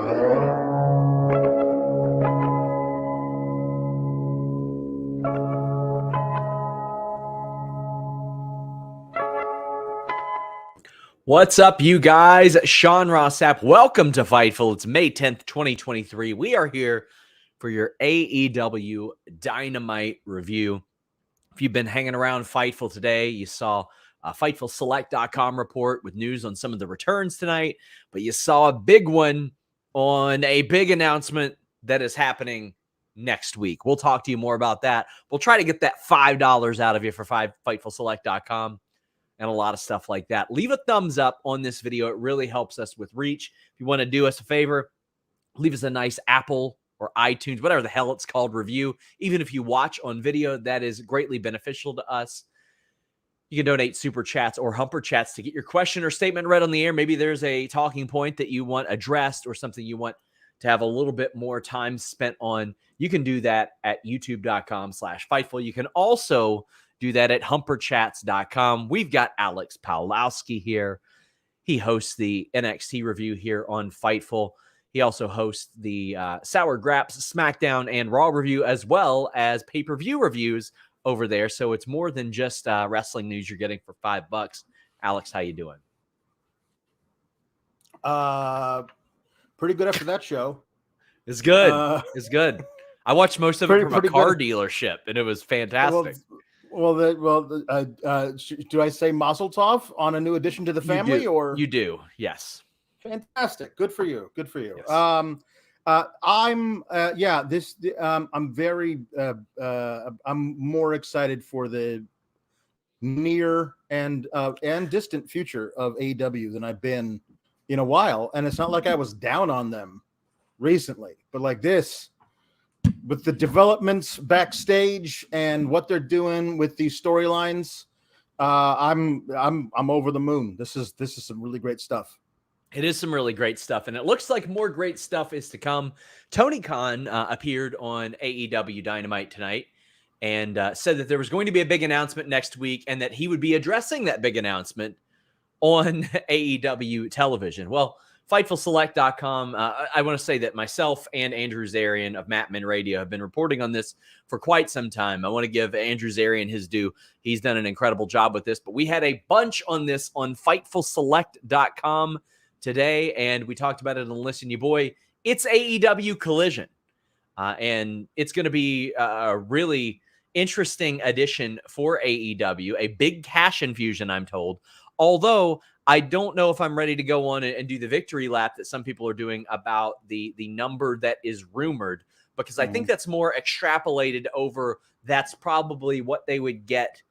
What's up, you guys? Sean Ross Sapp. Welcome to Fightful. It's May 10th, 2023. We are here for your AEW Dynamite review. If you've been hanging around Fightful today, you saw a FightfulSelect.com report with news on some of the returns tonight, but you saw a big one on a big announcement that is happening next week. We'll talk to you more about that. We'll try to get that $5 out of you for FightfulSelect.com. and a lot of stuff like that. Leave a thumbs up on this video. It really helps us with reach. If you want to do us a favor, leave us a nice Apple or iTunes, whatever the hell it's called, review. Even if you watch on video, that is greatly beneficial to us. You can donate super chats or humper chats to get your question or statement read on the air. Maybe there's a talking point that you want addressed or something you want to have a little bit more time spent on. You can do that at youtube.com/Fightful. You can also do that at humperchats.com. We've got Alex Pawlowski here. He hosts the NXT review here on Fightful. He also hosts the Sour Graps SmackDown and Raw review, as well as pay-per-view reviews over there. So it's more than just wrestling news you're getting for $5. Alex, how you doing? Pretty good after that show. It's good. It's good. I watched most of it from a car dealership, and it was fantastic. Do I say Mazel Tov on a new addition to the family, or you do? Yes. Fantastic. Good for you. Good for you. Yes. I'm more excited for the near and distant future of AEW than I've been in a while. And it's not like I was down on them recently, but like this, with the developments backstage and what they're doing with these storylines, I'm over the moon. This is some really great stuff. It is some really great stuff, and it looks like more great stuff is to come. Tony Khan appeared on AEW Dynamite tonight and said that there was going to be a big announcement next week and that he would be addressing that big announcement on AEW television. Well, FightfulSelect.com, I want to say that myself and Andrew Zarian of Matman Radio have been reporting on this for quite some time. I want to give Andrew Zarian his due. He's done an incredible job with this, but we had a bunch on this on FightfulSelect.com today, and we talked about it on Listen You Boy. It's AEW Collision, and it's going to be a really interesting addition for AEW, a big cash infusion, I'm told, although I don't know if I'm ready to go on and do the victory lap that some people are doing about the number that is rumored, because I think that's more extrapolated over that's probably what they would get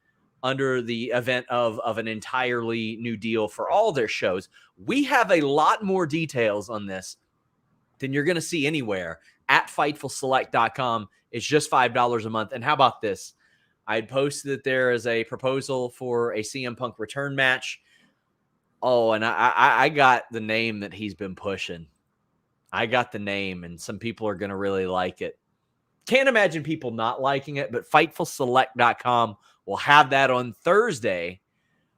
under the event of an entirely new deal for all their shows. We have a lot more details on this than you're going to see anywhere at FightfulSelect.com. It's just $5 a month. And how about this? I had posted that there is a proposal for a CM Punk return match. Oh, and I got the name that he's been pushing. I got the name, and some people are going to really like it. Can't imagine people not liking it, but FightfulSelect.com will have that on Thursday.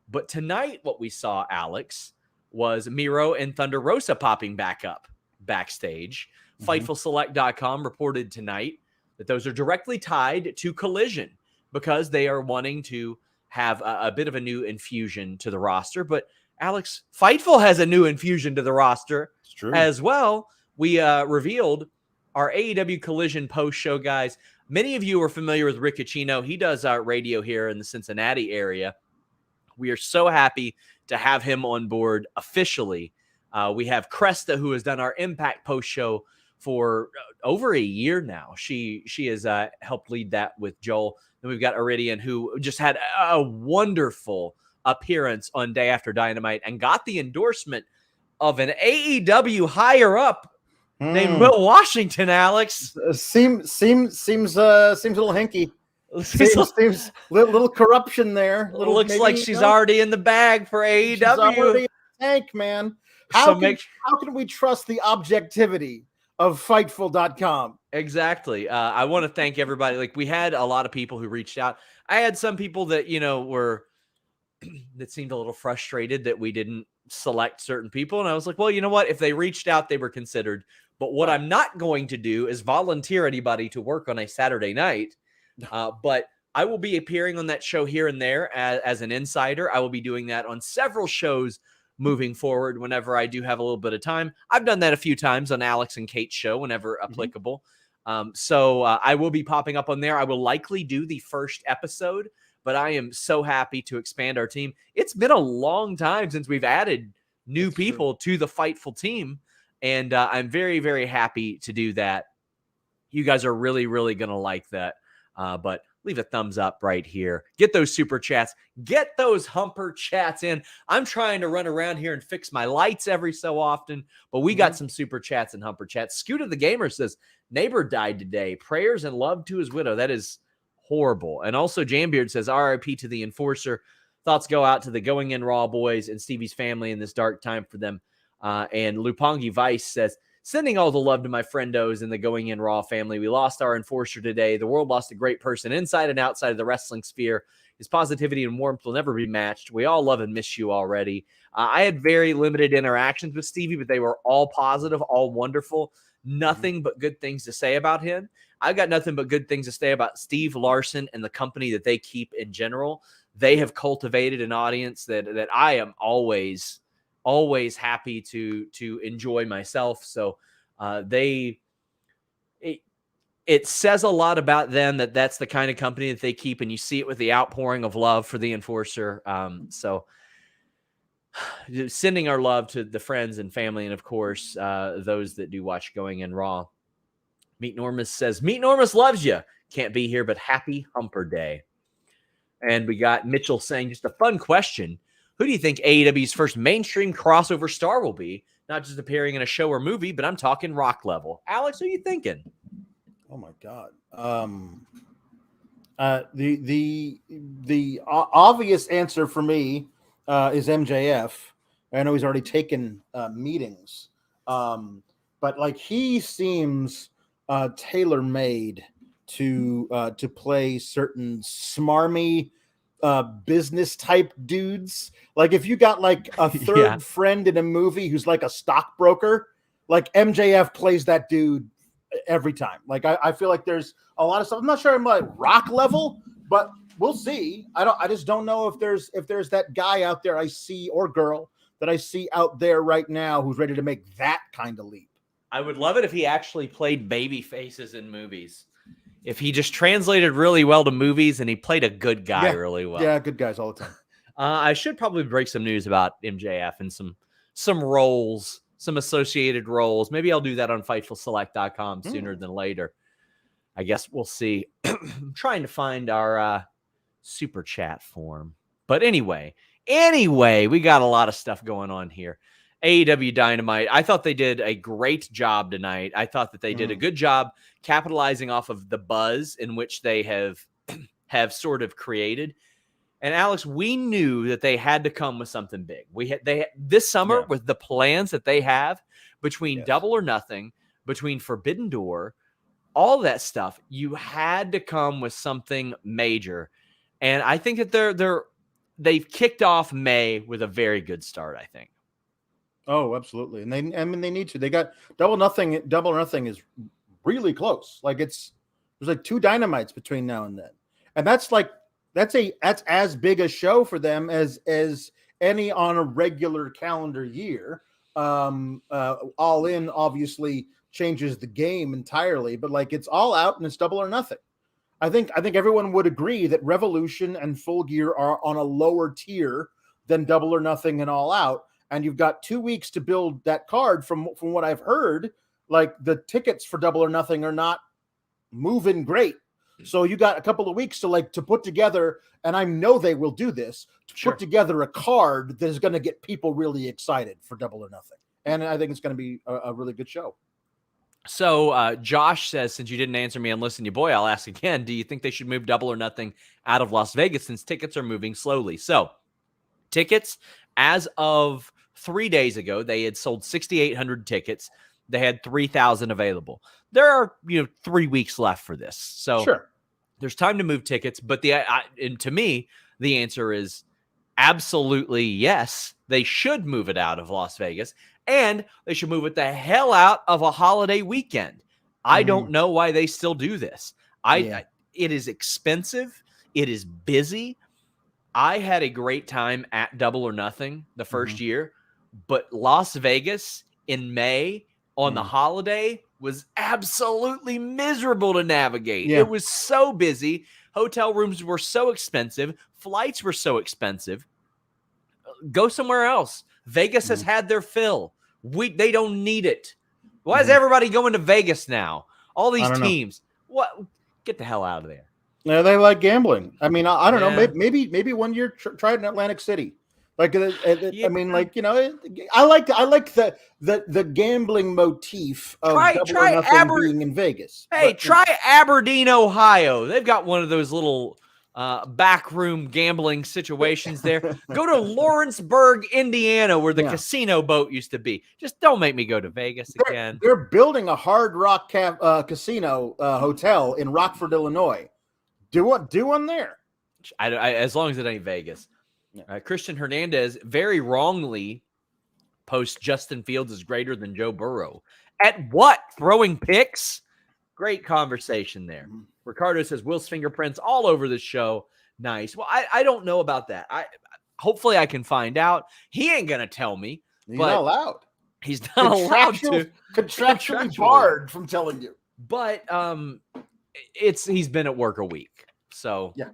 But tonight, what we saw, Alex, was Miro and Thunder Rosa popping back up backstage. FightfulSelect.com reported tonight that those are directly tied to Collision because they are wanting to have a bit of a new infusion to the roster. But Alex, Fightful has a new infusion to the roster as well. We revealed our AEW Collision post-show guys. Many of you are familiar with Rick Ucchino. He does our radio here in the Cincinnati area. We are so happy to have him on board officially. We have Cresta, who has done our Impact post-show for over a year now. She has helped lead that with Joel. Then we've got Iridian, who just had a wonderful appearance on Day After Dynamite and got the endorsement of an AEW higher up named Will Washington. Alex, seems a little hinky. Seems little corruption there. Looks like she's already in the bag for AEW. She's already in the tank, man. How can we trust the objectivity of Fightful.com? Exactly. I want to thank everybody. Like, we had a lot of people who reached out. I had some people that were that seemed a little frustrated that we didn't select certain people. And I was like, well, you know what? If they reached out, they were considered. But what I'm not going to do is volunteer anybody to work on a Saturday night. But I will be appearing on that show here and there as an insider. I will be doing that on several shows moving forward whenever I do have a little bit of time. I've done that a few times on Alex and Kate's show whenever applicable. So I will be popping up on there. I will likely do the first episode, but I am so happy to expand our team. It's been a long time since we've added new people to the Fightful team, and I'm very, very happy to do that. You guys are really, really going to like that. But leave a thumbs up right here. Get those super chats. Get those humper chats in. I'm trying to run around here and fix my lights every so often, but we got some super chats and humper chats. Scooter the Gamer says, neighbor died today. Prayers and love to his widow. That is horrible. And also Jambeard says, RIP to the Enforcer. Thoughts go out to the Going In Raw boys and Stevie's family in this dark time for them. And Lupongi Vice says, sending all the love to my friendos in the Going In Raw family. We lost our Enforcer today. The world lost a great person inside and outside of the wrestling sphere. His positivity and warmth will never be matched. We all love and miss you already. I had very limited interactions with Stevie, but they were all positive, all wonderful. Nothing but good things to say about him. I've got nothing but good things to say about Steve Larson and the company that they keep in general. They have cultivated an audience that I am always happy to enjoy myself. So it says a lot about them that's the kind of company that they keep, and you see it with the outpouring of love for the Enforcer. So sending our love to the friends and family, and of course those that do watch Going In Raw. Meet Normus says, Meet Normus loves you. Can't be here, but happy Humper Day. And we got Mitchell saying, just a fun question. Who do you think AEW's first mainstream crossover star will be? Not just appearing in a show or movie, but I'm talking Rock level. Alex, who are you thinking? Oh my God. The obvious answer for me is MJF. I know he's already taken meetings, but like he seems tailor-made to play certain smarmy business type dudes. Like if you got like a third friend in a movie who's like a stockbroker, like MJF plays that dude every time. Like I feel like there's a lot of stuff. I'm not sure I'm like Rock level, but we'll see. I just don't know if there's that guy out there I see, or girl that I see out there right now who's ready to make that kind of leap. I would love it if he actually played baby faces in movies. If he just translated really well to movies and he played a good guy really well. Yeah, good guys all the time. I should probably break some news about MJF and some roles, some associated roles. Maybe I'll do that on FightfulSelect.com sooner than later. I guess we'll see. I'm trying to find our super chat form. But anyway, we got a lot of stuff going on here. AEW Dynamite. I thought they did a great job tonight. I thought that they did a good job capitalizing off of the buzz in which they have sort of created. And Alex, we knew that they had to come with something big. This summer with the plans that they have between Double or Nothing, between Forbidden Door, all that stuff, you had to come with something major. And I think that they've kicked off May with a very good start, I think. Oh, absolutely. And they need to. They got Double or Nothing is really close. Like there's like 2 Dynamites between now and then. And that's as big a show for them as any on a regular calendar year. All In obviously changes the game entirely, but like it's all out and it's Double or Nothing. I think everyone would agree that Revolution and Full Gear are on a lower tier than Double or Nothing and All Out. And you've got 2 weeks to build that card. From what I've heard, like the tickets for Double or Nothing are not moving great. So you got a couple of weeks to put together, and I know they will do this, to put together a card that is going to get people really excited for Double or Nothing. And I think it's going to be a really good show. So Josh says, since you didn't answer me on Listen You Boy, I'll ask again. Do you think they should move Double or Nothing out of Las Vegas since tickets are moving slowly? So tickets, as of 3 days ago, they had sold 6,800 tickets. They had 3,000 available. There are 3 weeks left for this, so there's time to move tickets. But and to me, the answer is absolutely yes, they should move it out of Las Vegas, and they should move it the hell out of a holiday weekend. I don't know why they still do this. It is expensive. It is busy. I had a great time at Double or Nothing the first year, but Las Vegas in May on the holiday was absolutely miserable to navigate. It was so busy. Hotel rooms were so expensive. Flights were so expensive. Go somewhere else. Vegas has had their fill. They don't need it. Why is everybody going to Vegas now? All these teams. What? Get the hell out of there. No, they like gambling. I mean, I don't know. Maybe 1 year try it in Atlantic City. Like, I mean, like, you know, I like the gambling motif of Double or Nothing being in Vegas. Hey, try Aberdeen, Ohio. They've got one of those little backroom gambling situations there. Go to Lawrenceburg, Indiana, where the casino boat used to be. Just don't make me go to Vegas again. They're building a Hard Rock casino hotel in Rockford, Illinois. Do one there. As long as it ain't Vegas. Christian Hernandez very wrongly posts Justin Fields is greater than Joe Burrow. At what? Throwing picks? Great conversation there. Ricardo says Will's fingerprints all over the show. Nice. Well, I don't know about that. Hopefully I can find out. He ain't gonna tell me. He's not allowed. He's not allowed to. Contractually barred from telling you. But he's been at work a week. So yeah.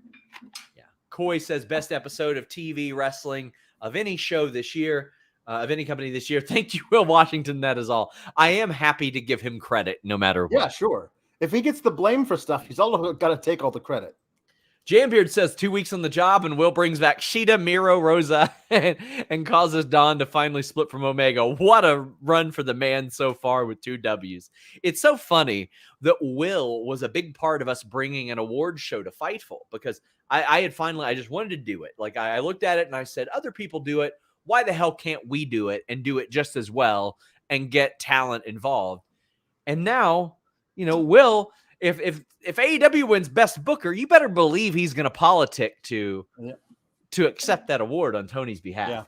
Coy says best episode of TV wrestling of any show this year, of any company this year. Thank you, Will Washington. That is all. I am happy to give him credit no matter what. Yeah, sure. If he gets the blame for stuff, he's all got to take all the credit. Jambeard says 2 weeks on the job, and Will brings back Sheeta, Miro, Rosa, and causes Dawn to finally split from Omega. What a run for the man so far with 2 W's. It's so funny that Will was a big part of us bringing an award show to Fightful, because I just wanted to do it. Like, I looked at it and I said, other people do it. Why the hell can't we do it and do it just as well and get talent involved? And now, you know, Will, if AEW wins Best Booker, you better believe he's going to politic to accept that award on Tony's behalf.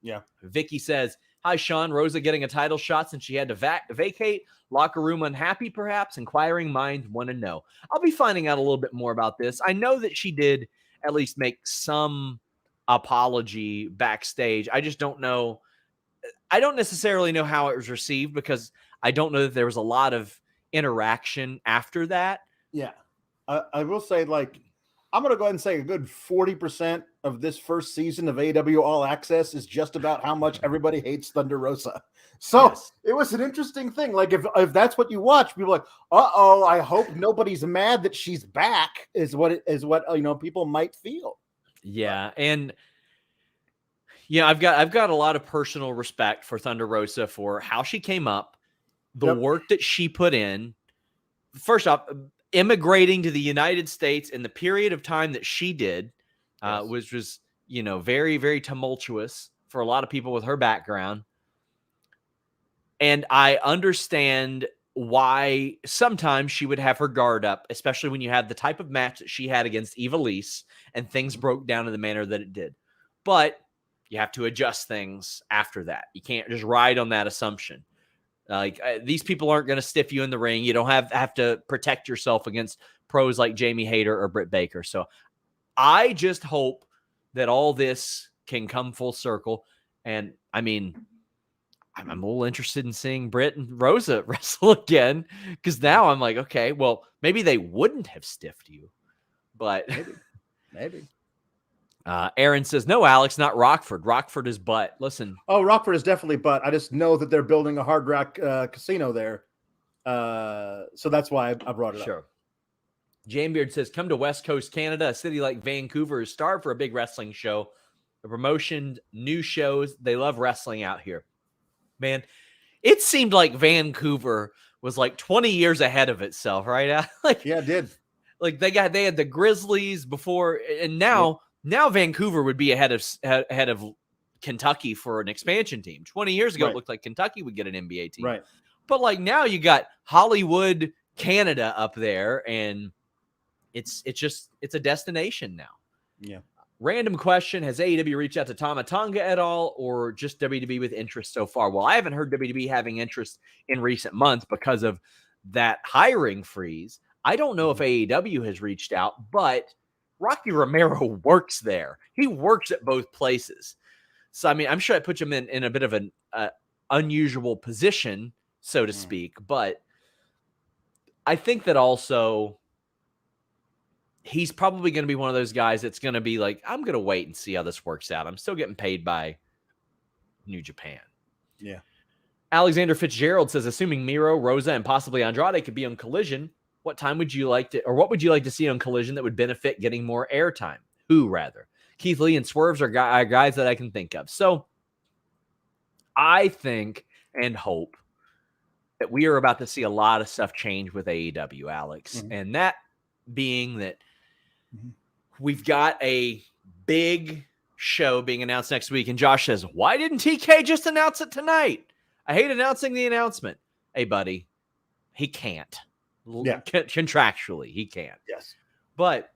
Yeah. Vicky says, hi, Sean. Rosa getting a title shot since she had to vacate. Locker room unhappy, perhaps? Inquiring minds want to know. I'll be finding out a little bit more about this. I know that she did at least make some apology backstage. I just don't know. I don't necessarily know how it was received, because I don't know that there was a lot of interaction after that. Yeah. I will say, like, I'm going to go ahead and say a good 40% of this first season of AEW All Access is just about how much everybody hates Thunder Rosa. So It was an interesting thing. Like, if that's what you watch, people are like, uh-oh, I hope nobody's mad that she's back is what you know, people might feel. Yeah. And yeah, I've got a lot of personal respect for Thunder Rosa for how she came up, the work that she put in. First off, immigrating to the United States in the period of time that she did, which was, you know, very, very tumultuous for a lot of people with her background. And I understand why sometimes she would have her guard up, especially when you had the type of match that she had against Ivelisse and things broke down in the manner that it did. But you have to adjust things after that. You can't just ride on that assumption. Like, these people aren't going to stiff you in the ring. You don't have to protect yourself against pros like Jamie Hayter or Britt Baker. So I just hope that all this can come full circle. And I mean, I'm a little interested in seeing Britt and Rosa wrestle again, because now I'm like, okay, well, maybe they wouldn't have stiffed you, but maybe. Aaron says, no, Alex, not Rockford. Rockford is butt. Listen. Oh, Rockford is definitely butt. I just know that they're building a Hard Rock casino there. So that's why I brought it up. Jamebeard says, come to West Coast Canada. A city like Vancouver is starved for a big wrestling show. The promotion, new shows. They love wrestling out here. Man, it seemed like Vancouver was like 20 years ahead of itself, right? Like, yeah, it did. Like, they had the Grizzlies before, and now Vancouver would be ahead of Kentucky for an expansion team. 20 years ago, It looked like Kentucky would get an NBA team. Right. But like, now you got Hollywood, Canada up there, and it's a destination now. Yeah. Random question: has AEW reached out to Tama Tonga at all, or just WWE with interest so far? Well, I haven't heard WWE having interest in recent months because of that hiring freeze. I don't know if AEW has reached out, but Rocky Romero works there. He works at both places. So, I mean, I'm sure it puts him in a bit of an unusual position, so to speak. But I think that also he's probably going to be one of those guys that's going to be like, I'm going to wait and see how this works out. I'm still getting paid by New Japan. Yeah. Alexander Fitzgerald says, assuming Miro, Rosa, and possibly Andrade could be on Collision, what would you like to see on Collision that would benefit getting more airtime? Who, rather? Keith Lee and Swerves are guys that I can think of. So I think and hope that we are about to see a lot of stuff change with AEW, Alex. And that being that we've got a big show being announced next week. And Josh says, why didn't TK just announce it tonight? I hate announcing the announcement. Hey, buddy, he can't. Yeah. Contractually, he can't. Yes. But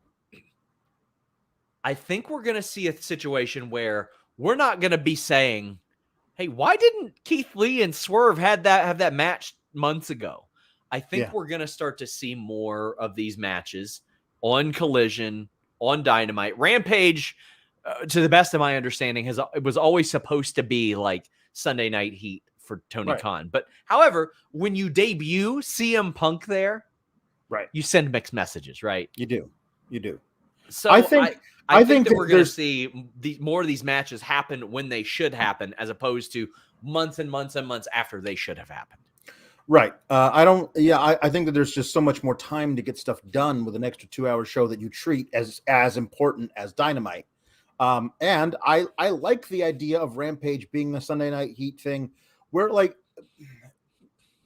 I think we're going to see a situation where we're not going to be saying, hey, why didn't Keith Lee and Swerve have that match months ago? I think we're going to start to see more of these matches on Collision, on Dynamite. Rampage, to the best of my understanding, it was always supposed to be like Sunday Night Heat for Tony Khan. But however, when you debut CM Punk there, you send mixed messages, right? You do. So I think that we're going to see more of these matches happen when they should happen, as opposed to months and months and months after they should have happened. Right. I think that there's just so much more time to get stuff done with an extra 2-hour show that you treat as important as Dynamite. And I like the idea of Rampage being the Sunday Night Heat thing, where like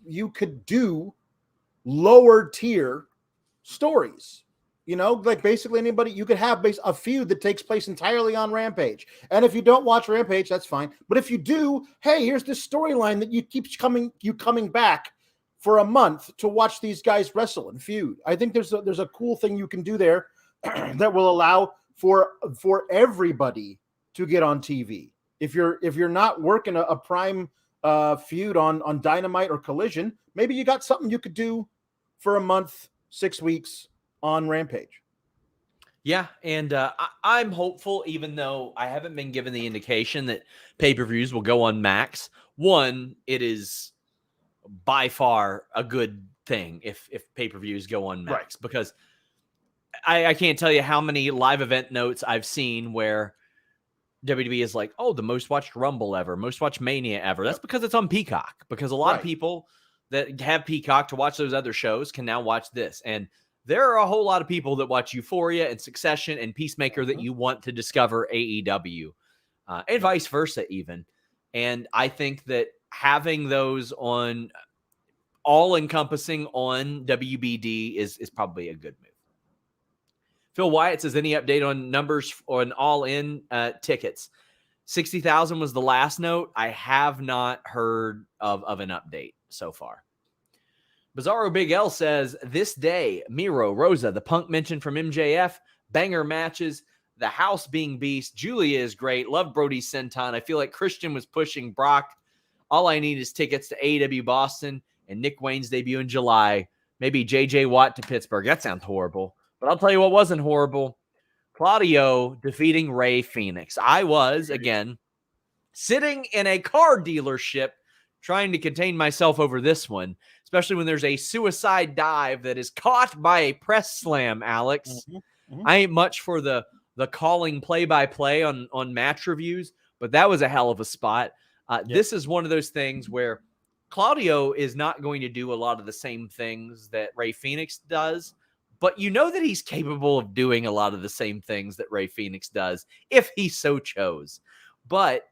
you could do lower tier stories. Like basically anybody, you could have a feud that takes place entirely on Rampage. And if you don't watch Rampage, that's fine. But if you do, hey, here's this storyline that you keep coming back for a month to watch these guys wrestle and feud. I think there's a cool thing you can do there that will allow for everybody to get on TV. If you're not working a prime feud on Dynamite or Collision, maybe you got something you could do for a month, 6 weeks on Rampage. Yeah, and I'm hopeful, even though I haven't been given the indication that pay-per-views will go on Max. One, it is by far a good thing if pay-per-views go on Max, because I can't tell you how many live event notes I've seen where WWE is like, oh, the most watched Rumble ever, most watched Mania ever. That's because it's on Peacock, because a lot of people that have Peacock to watch those other shows can now watch this. And there are a whole lot of people that watch Euphoria and Succession and Peacemaker that you want to discover AEW, and vice versa even. And I think that having those on all-encompassing on WBD is probably a good move. Phil Wyatt says, any update on numbers on all-in tickets? 60,000 was the last note. I have not heard of an update so far. Bizarro Big L says, this day, Miro, Rosa, the Punk mentioned from MJF, banger matches, the house being beast, Julia is great, love Brody Senton. I feel like Christian was pushing Brock. All I need is tickets to AEW Boston and Nick Wayne's debut in July. Maybe JJ Watt to Pittsburgh. That sounds horrible. But I'll tell you what wasn't horrible. Claudio defeating Rey Fenix. I was, again, sitting in a car dealership trying to contain myself over this one, especially when there's a suicide dive that is caught by a press slam, Alex. I ain't much for the calling play-by-play on match reviews, but that was a hell of a spot. This is one of those things where Claudio is not going to do a lot of the same things that Rey Fenix does, but you know that he's capable of doing a lot of the same things that Rey Fenix does if he so chose. But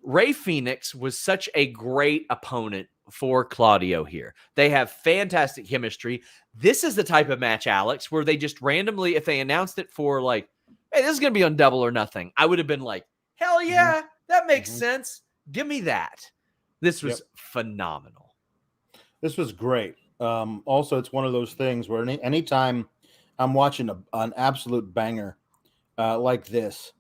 Rey Fenix was such a great opponent for Claudio here. They have fantastic chemistry. This is the type of match, Alex, where they just randomly, if they announced it for like, hey, this is going to be on Double or Nothing, I would have been like, hell yeah, that makes sense. Give me that. This was phenomenal. This was great. Also, it's one of those things where anytime I'm watching an absolute banger, like this,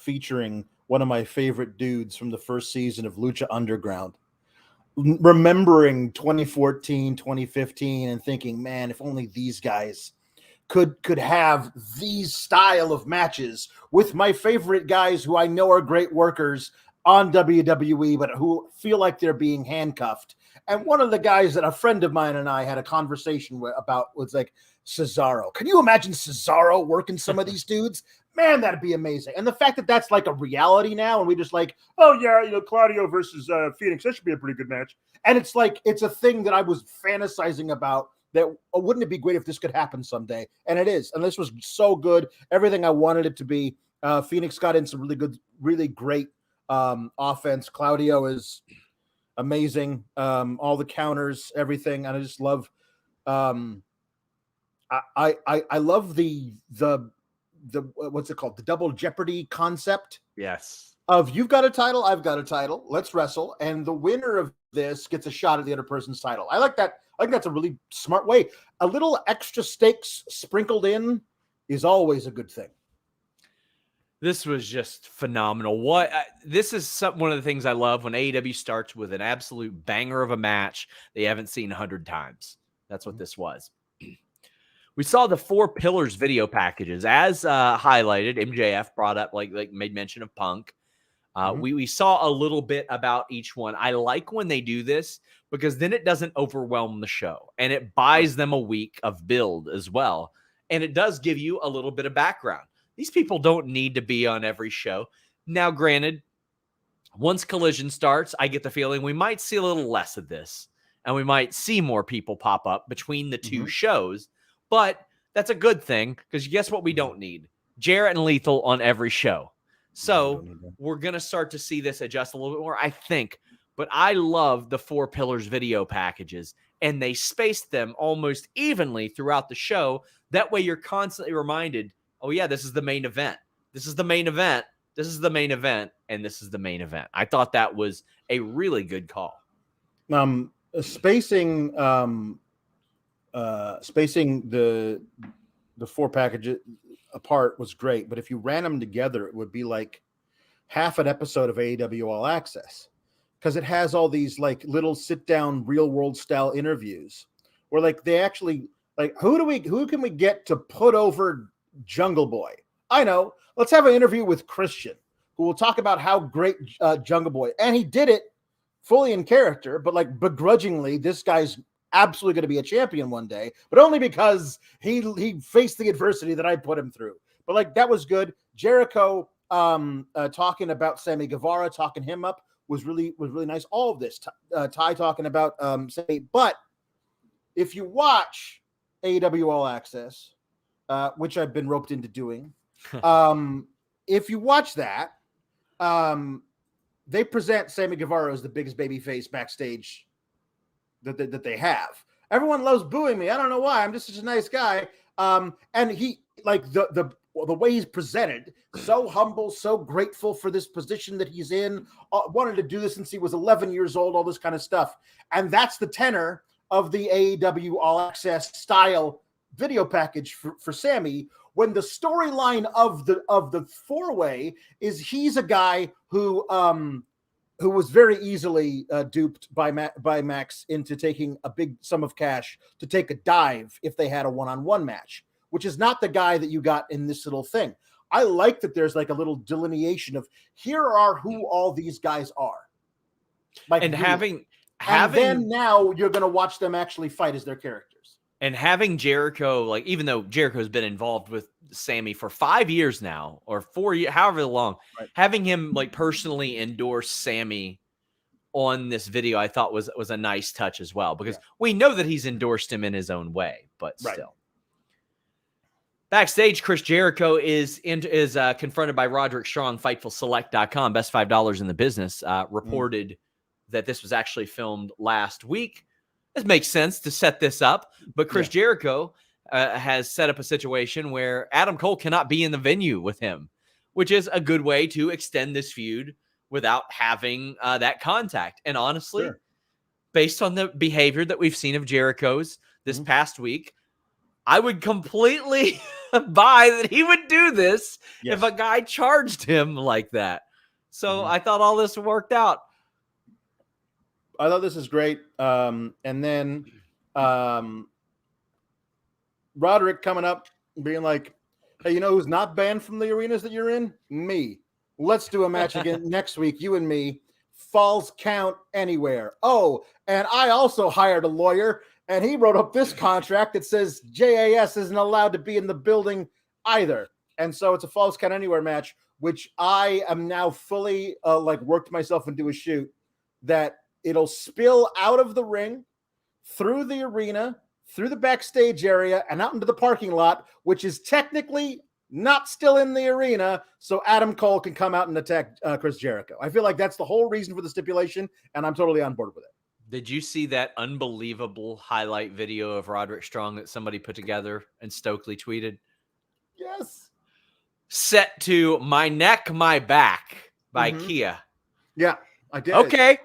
featuring one of my favorite dudes from the first season of Lucha Underground. Remembering 2014, 2015, and thinking, man, if only these guys could have these style of matches with my favorite guys who I know are great workers on WWE, but who feel like they're being handcuffed. And one of the guys that a friend of mine and I had a conversation about was like Cesaro. Can you imagine Cesaro working some of these dudes? Man, that'd be amazing. And the fact that that's like a reality now, and we just like, oh yeah, Claudio versus Fenix, that should be a pretty good match. And it's like, it's a thing that I was fantasizing about, that wouldn't it be great if this could happen someday? And it is. And this was so good. Everything I wanted it to be. Fenix got in some really great offense. Claudio is amazing. All the counters, everything. And I just love, I love the what's it called? The double Jeopardy concept. Yes. Of you've got a title, I've got a title. Let's wrestle, and the winner of this gets a shot at the other person's title. I like that. I think that's a really smart way. A little extra stakes sprinkled in is always a good thing. This was just phenomenal. This is one of the things I love when AEW starts with an absolute banger of a match they haven't seen 100 times. That's what this was. We saw the 4 Pillars video packages as highlighted. MJF brought up, like made mention of Punk. We saw a little bit about each one. I like when they do this because then it doesn't overwhelm the show and it buys them a week of build as well. And it does give you a little bit of background. These people don't need to be on every show. Now, granted, once Collision starts, I get the feeling we might see a little less of this and we might see more people pop up between the 2 shows. But that's a good thing because guess what we don't need? Jarrett and Lethal on every show. So we're going to start to see this adjust a little bit more, I think. But I love the 4 Pillars video packages, and they spaced them almost evenly throughout the show. That way you're constantly reminded, oh, yeah, this is the main event. This is the main event. This is the main event. And this is the main event. I thought that was a really good call. Spacing the 4 packages apart was great, but if you ran them together, it would be like half an episode of AEW All Access, because it has all these like little sit down real world style interviews where like they actually like who can we get to put over Jungle Boy? I know, let's have an interview with Christian who will talk about how great Jungle Boy, and he did it fully in character, but like begrudgingly, this guy's absolutely going to be a champion one day, but only because he faced the adversity that I put him through. But like that was good. Jericho talking about Sammy Guevara, talking him up was really nice. All of this, Ty talking about Sammy. But if you watch AEW All Access, which I've been roped into doing, if you watch that, they present Sammy Guevara as the biggest babyface backstage that they have. Everyone loves booing me. I don't know why. I'm just such a nice guy. And he like the way he's presented, so humble, so grateful for this position that he's in. Wanted to do this since he was 11 years old. All this kind of stuff, and that's the tenor of the AEW All Access style video package for Sammy. When the storyline of the 4-way is he's a guy who was very easily duped by Max into taking a big sum of cash to take a dive if they had a one-on-one match, which is not the guy that you got in this little thing. I like that there's like a little delineation of here are who all these guys are. Like, and really. And then now you're going to watch them actually fight as their characters. And having Jericho, like, even though Jericho's been involved with Sammy for 5 years now, or 4 years, however long, right, having him like personally endorse Sammy on this video, I thought was a nice touch as well, because we know that he's endorsed him in his own way, but still. Backstage, Chris Jericho is confronted by Roderick Strong, FightfulSelect.com, best $5 in the business, reported that this was actually filmed last week. This makes sense to set this up, but Chris Jericho has set up a situation where Adam Cole cannot be in the venue with him, which is a good way to extend this feud without having that contact. And honestly, based on the behavior that we've seen of Jericho's this past week, I would completely by that he would do this Yes. if a guy charged him like that. So I thought all this worked out. I thought this is great. And then Roderick coming up being like, hey, you know who's not banned from the arenas that you're in? Me. Let's do a match again next week, you and me. Falls count anywhere. Oh, and I also hired a lawyer, and he wrote up this contract that says Jay.A.S isn't allowed to be in the building either. And so it's a falls count anywhere match, which I am now fully worked myself into a shoot that it'll spill out of the ring, through the arena, through the backstage area, and out into the parking lot, which is technically not still in the arena, so Adam Cole can come out and attack Chris Jericho. I feel like that's the whole reason for the stipulation, and I'm totally on board with it. Did you see that unbelievable highlight video of Roderick Strong that somebody put together and Stokely tweeted? Yes. Set to My Neck, My Back by Kia. Yeah, I did. Okay.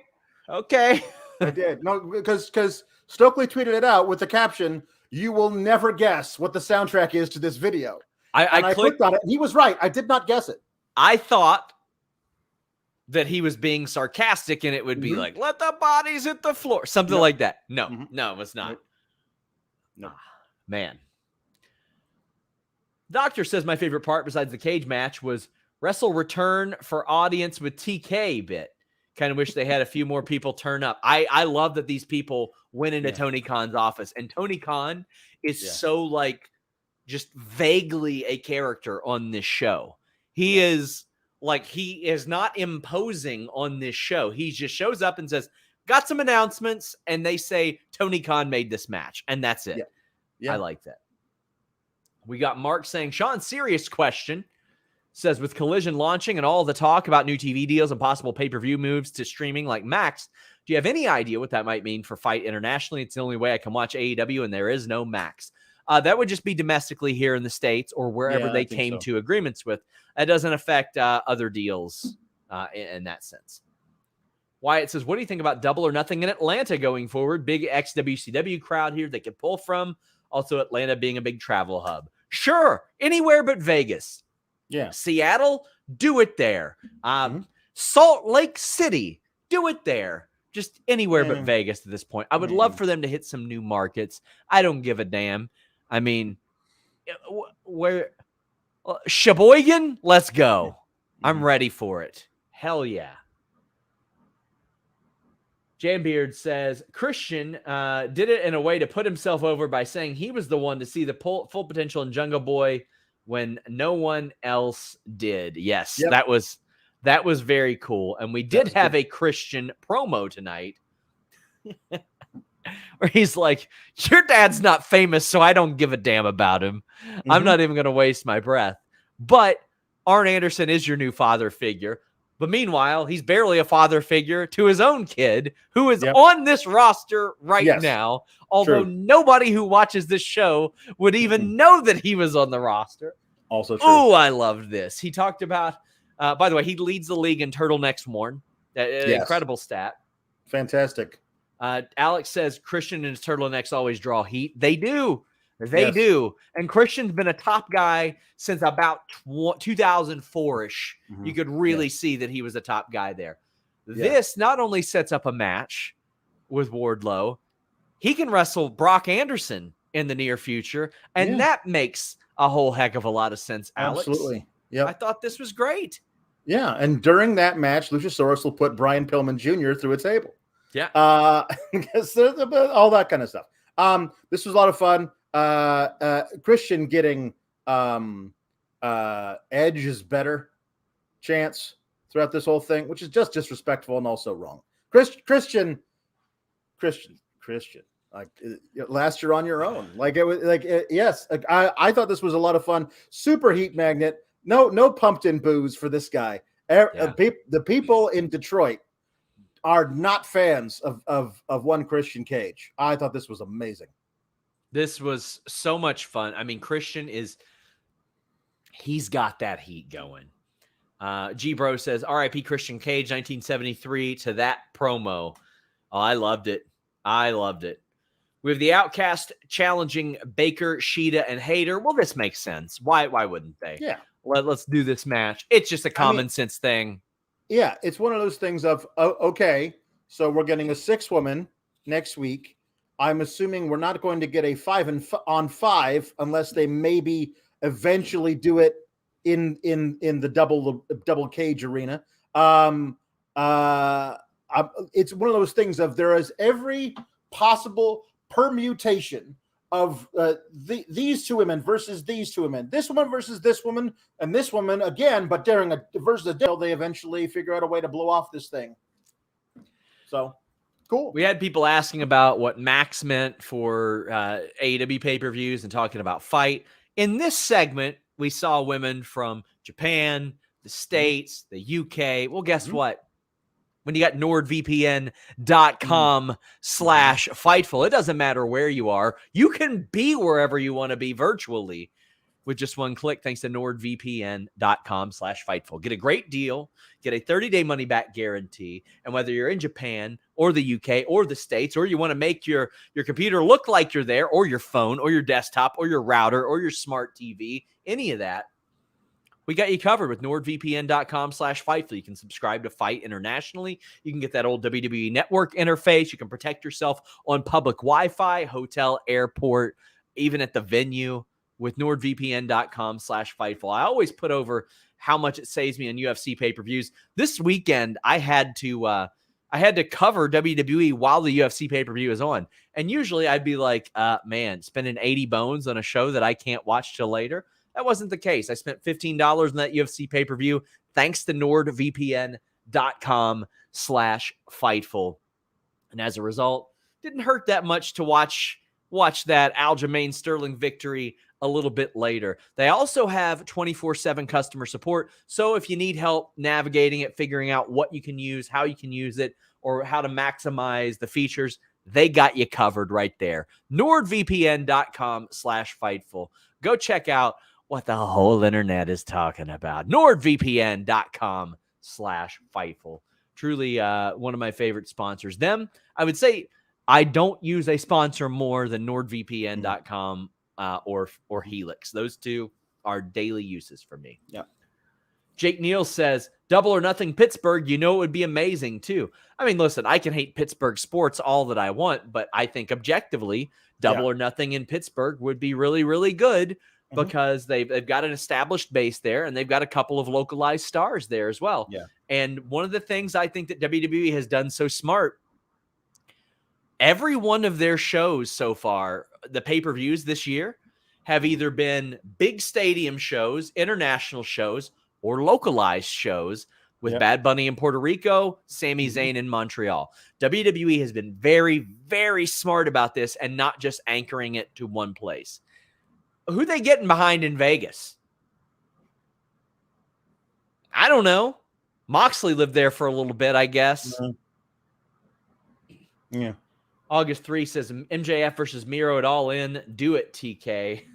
I did. No, because Stokely tweeted it out with the caption, "You will never guess what the soundtrack is to this video." I clicked on it, and he was right. I did not guess it. I thought that he was being sarcastic, and it would be like, "Let the bodies hit the floor," something like that. No, no, it was not. No, man. Doctor says my favorite part, besides the cage match, was wrestle return for audience with TK bit. Kind of wish they had a few more people turn up. I love that these people went into Tony Khan's office, and Tony Khan is so just vaguely a character on this show. He is not imposing on this show. He just shows up and says, got some announcements, and they say Tony Khan made this match, and that's it. I like that. We got Mark saying, Sean, serious question. Says, with Collision launching and all the talk about new TV deals and possible pay-per-view moves to streaming like Max, do you have any idea what that might mean for Fight internationally? It's the only way I can watch AEW, and there is no Max. That would just be domestically here in the States or wherever they came to agreements with. That doesn't affect other deals in that sense. Wyatt says, what do you think about Double or Nothing in Atlanta going forward? Big ex-WCW crowd here they could pull from. Also, Atlanta being a big travel hub. Sure, anywhere but Vegas. Yeah. Seattle, do it there. Salt Lake City, do it there. Just anywhere but Vegas at this point. I would love for them to hit some new markets. I don't give a damn. I mean, where Sheboygan? Let's go. I'm ready for it. Hell yeah. Jan Beard says, Christian did it in a way to put himself over by saying he was the one to see the full potential in Jungle Boy when no one else did. Yes, that was very cool. And we did have a Christian promo tonight where he's like, your dad's not famous, so I don't give a damn about him. I'm not even going to waste my breath. But Arn Anderson is your new father figure. But meanwhile, he's barely a father figure to his own kid, who is on this roster right now. Although nobody who watches this show would even know that he was on the roster. Also true. Oh, I loved this. He talked about, by the way, he leads the league in turtlenecks worn. Incredible stat. Fantastic. Alex says Christian and his turtlenecks always draw heat. They do. They do. And Christian's been a top guy since about 2004-ish. You could really see that he was a top guy there. This not only sets up a match with Wardlow, he can wrestle Brock Anderson in the near future, and that makes a whole heck of a lot of sense, Alex. Absolutely. Yeah. I thought this was great. Yeah, and during that match, Luchasaurus will put Brian Pillman Jr. through a table. Yeah. All that kind of stuff. This was a lot of fun. Christian getting Edge's better chance throughout this whole thing, which is just disrespectful and also wrong. Christian. Like last year on your own. Like it was yes. Like, I thought this was a lot of fun. Super heat magnet. No pumped in booze for this guy. The people in Detroit are not fans of one Christian Cage. I thought this was amazing. This was so much fun. I mean, Christian he's got that heat going. G Bro says, RIP Christian Cage, 1973 to that promo. Oh, I loved it. We have the Outcast challenging Baker, Sheeta, and Hayter. Well, this makes sense. Why wouldn't they? Yeah. Let's do this match. It's just a common sense thing. Yeah, it's one of those things of, okay, so we're getting a 6-woman next week. I'm assuming we're not going to get a 5-on-5 unless they maybe eventually do it in the double cage arena. It's one of those things of there is every possible permutation of these 2 women versus these 2 women, this woman versus this woman, and this woman again, but during a versus a deal, they eventually figure out a way to blow off this thing. So cool. We had people asking about what Max meant for AEW pay-per-views and talking about Fight. In this segment, we saw women from Japan, the States, the UK. Well, guess what? When you got NordVPN.com/Fightful, it doesn't matter where you are. You can be wherever you want to be virtually with just one click, thanks to NordVPN.com/Fightful. Get a great deal, get a 30-day money-back guarantee, and whether you're in Japan or the UK or the States, or you want to make your computer look like you're there, or your phone or your desktop or your router or your smart TV, any of that, we got you covered with NordVPN.com/Fightful. You can subscribe to Fight internationally. You can get that old WWE Network interface. You can protect yourself on public Wi-Fi, hotel, airport, even at the venue with NordVPN.com/Fightful. I always put over how much it saves me on UFC pay-per-views. This weekend, I had to cover WWE while the UFC pay-per-view is on. And usually I'd be like, man, spending 80 bones on a show that I can't watch till later. That wasn't the case. I spent $15 on that UFC pay-per-view thanks to NordVPN.com/Fightful. And as a result, didn't hurt that much to watch that Aljamain Sterling victory a little bit later. They also have 24/7 customer support. So if you need help navigating it, figuring out what you can use, how you can use it, or how to maximize the features, they got you covered right there. NordVPN.com/Fightful. Go check out what the whole internet is talking about. NordVPN.com/Fightful. Truly one of my favorite sponsors. Them, I would say I don't use a sponsor more than NordVPN.com or Helix. Those two are daily uses for me. Yeah. Jake Neal says, Double or Nothing Pittsburgh, it would be amazing too. I mean, listen, I can hate Pittsburgh sports all that I want, but I think objectively, Double or Nothing in Pittsburgh would be really, really good. Because they've got an established base there, and they've got a couple of localized stars there as well. Yeah. And one of the things I think that WWE has done so smart, every one of their shows so far, the pay-per-views this year, have either been big stadium shows, international shows, or localized shows with Bad Bunny in Puerto Rico, Sami Zayn in Montreal. WWE has been very, very smart about this and not just anchoring it to one place. Who they getting behind in Vegas? I don't know. Moxley lived there for a little bit, I guess. Yeah. August 3 says MJF versus Miro at All In. Do it, TK.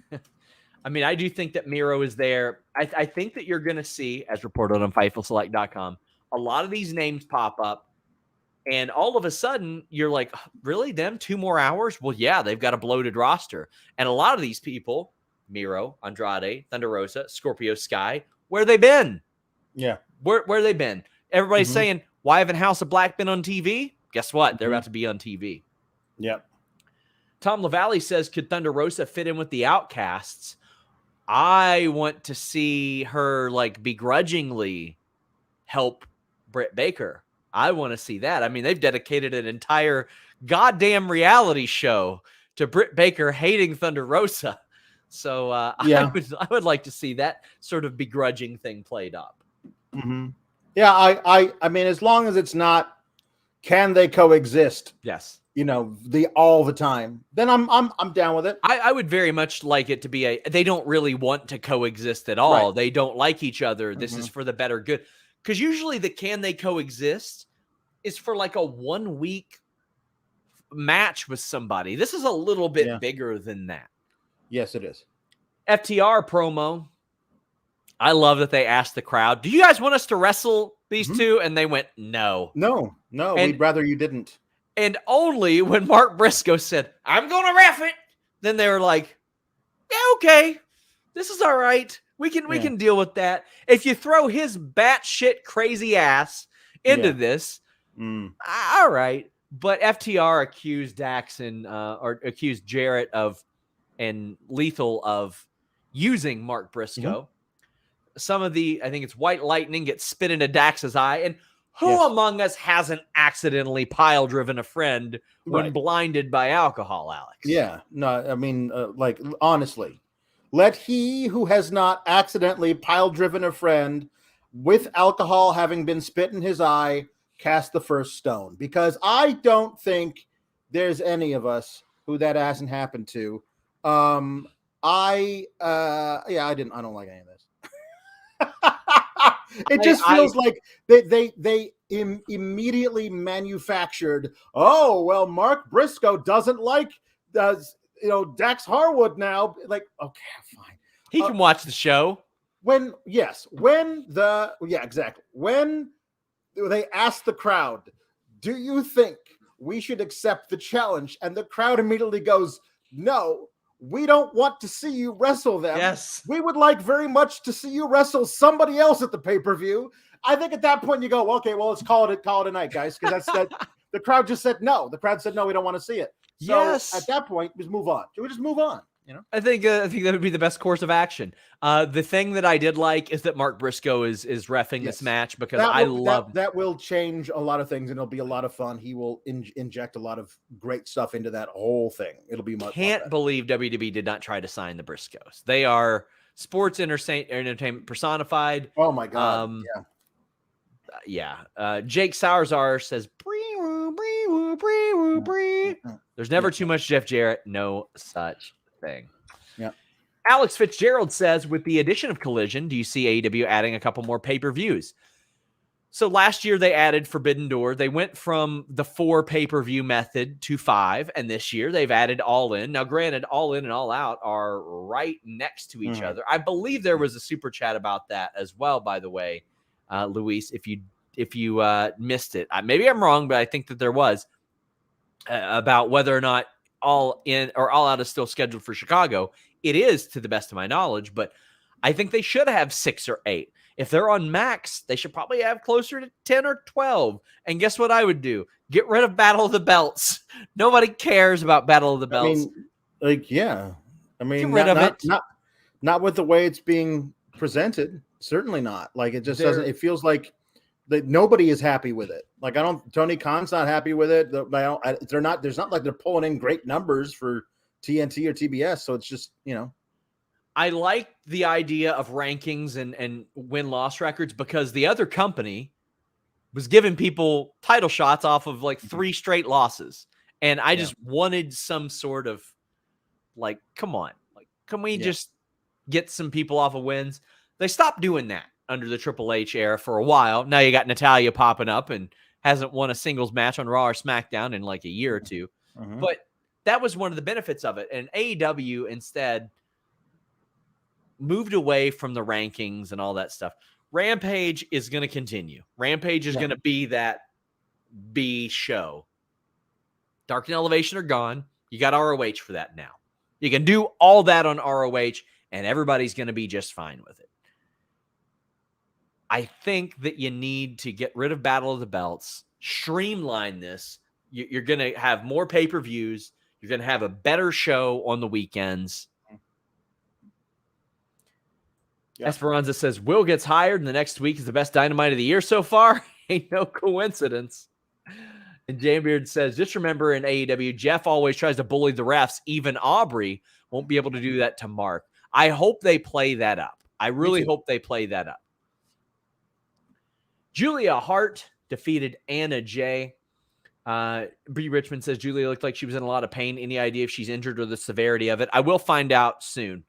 I mean, I do think that Miro is there. I think that you're going to see, as reported on FightfulSelect.com, a lot of these names pop up. And all of a sudden, you're like, really? Them? 2 more hours? Well, yeah, they've got a bloated roster. And a lot of these people, Miro, Andrade, Thunder Rosa, Scorpio Sky, where they been? Yeah. Where they been? Everybody's saying, why haven't House of Black been on TV? Guess what? They're about to be on TV. Yep. Tom LaValle says, could Thunder Rosa fit in with the Outcasts? I want to see her begrudgingly help Britt Baker. I want to see that. I mean, they've dedicated an entire goddamn reality show to Britt Baker hating Thunder Rosa. So I would like to see that sort of begrudging thing played up. Yeah, I mean, as long as it's not, can they coexist? Yes. All the time. Then I'm down with it. I would very much like it to be they don't really want to coexist at all. Right. They don't like each other. This is for the better good. Because usually the can they coexist is for a 1 week match with somebody. This is a little bit bigger than that. Yes, it is. FTR promo. I love that they asked the crowd, do you guys want us to wrestle these two? And they went, no. No, we'd rather you didn't. And only when Mark Briscoe said, I'm going to ref it, then they were like, yeah, okay, this is all right. We can deal with that. If you throw his batshit crazy ass into this, all right. But FTR accused or accused Jarrett and Lethal of using Mark Briscoe. Some of I think it's White Lightning gets spit into Dax's eye. And who among us hasn't accidentally pile driven a friend when blinded by alcohol, Alex? Yeah. No, I mean, like, honestly, let he who has not accidentally pile driven a friend with alcohol having been spit in his eye cast the first stone, because I don't think there's any of us who that hasn't happened to. I don't like any of this. It just feels like they immediately manufactured, oh, well, Mark Briscoe doesn't like Dax Harwood now. Like, okay, fine. He can watch the show. When they asked the crowd, do you think we should accept the challenge? And the crowd immediately goes, no, we don't want to see you wrestle them. Yes. We would like very much to see you wrestle somebody else at the pay-per-view. I think at that point you go, okay, well, let's call it a night, guys. Because the crowd just said no. The crowd said, no, we don't want to see it. So at that point, just move on. We just move on. I think that would be the best course of action. The thing that I did like is that Mark Briscoe is reffing this match, because that will change a lot of things, and it'll be a lot of fun. He will inject a lot of great stuff into that whole thing. It'll be much. Can't believe WWE did not try to sign the Briscoes. They are sports entertainment personified. Oh my god! Jake Sauerzar says, there's never too much Jeff Jarrett. No such thing. Yeah. Alex Fitzgerald says, with the addition of Collision, do you see AEW adding a couple more pay-per-views? So last year they added Forbidden Door. They went from the 4 pay-per-view method to 5, and this year they've added All In. Now, granted, All In and All Out are right next to each other. I believe there was a super chat about that as well, by the way, Luis, if you missed it. Maybe I'm wrong, but I think that there was about whether or not All In or All Out is still scheduled for Chicago. It is, to the best of my knowledge, but I think they should have 6 or 8. If they're on Max, they should probably have closer to 10 or 12. And guess what I would do? Get rid of Battle of the Belts. Nobody cares about Battle of the Belts. Get rid of it. Not with the way it's being presented. Certainly not. Like, it just doesn't. It feels like that nobody is happy with it. Like, Tony Khan's not happy with it. They're not. There's not like they're pulling in great numbers for TNT or TBS. So it's just, I like the idea of rankings and win-loss records, because the other company was giving people title shots off of like 3 straight losses. And I just wanted some sort of, like, come on. Like, can we just get some people off of wins? They stopped doing that under the Triple H era for a while. Now you got Natalya popping up and hasn't won a singles match on Raw or SmackDown in like a year or two. But that was one of the benefits of it. And AEW instead moved away from the rankings and all that stuff. Rampage is going to continue. Rampage is going to be that B show. Dark and Elevation are gone. You got ROH for that now. You can do all that on ROH, and everybody's going to be just fine with it. I think that you need to get rid of Battle of the Belts, streamline this. You're going to have more pay-per-views. You're going to have a better show on the weekends. Esperanza says, Will gets hired, and the next week is the best Dynamite of the year so far. Ain't no coincidence. And Jamebeard says, just remember in AEW, Jeff always tries to bully the refs. Even Aubrey won't be able to do that to Mark. I hope they play that up. I really hope they play that up. Julia Hart defeated Anna Jay. Bree Richmond says, Julia looked like she was in a lot of pain. Any idea if she's injured or the severity of it? I will find out soon.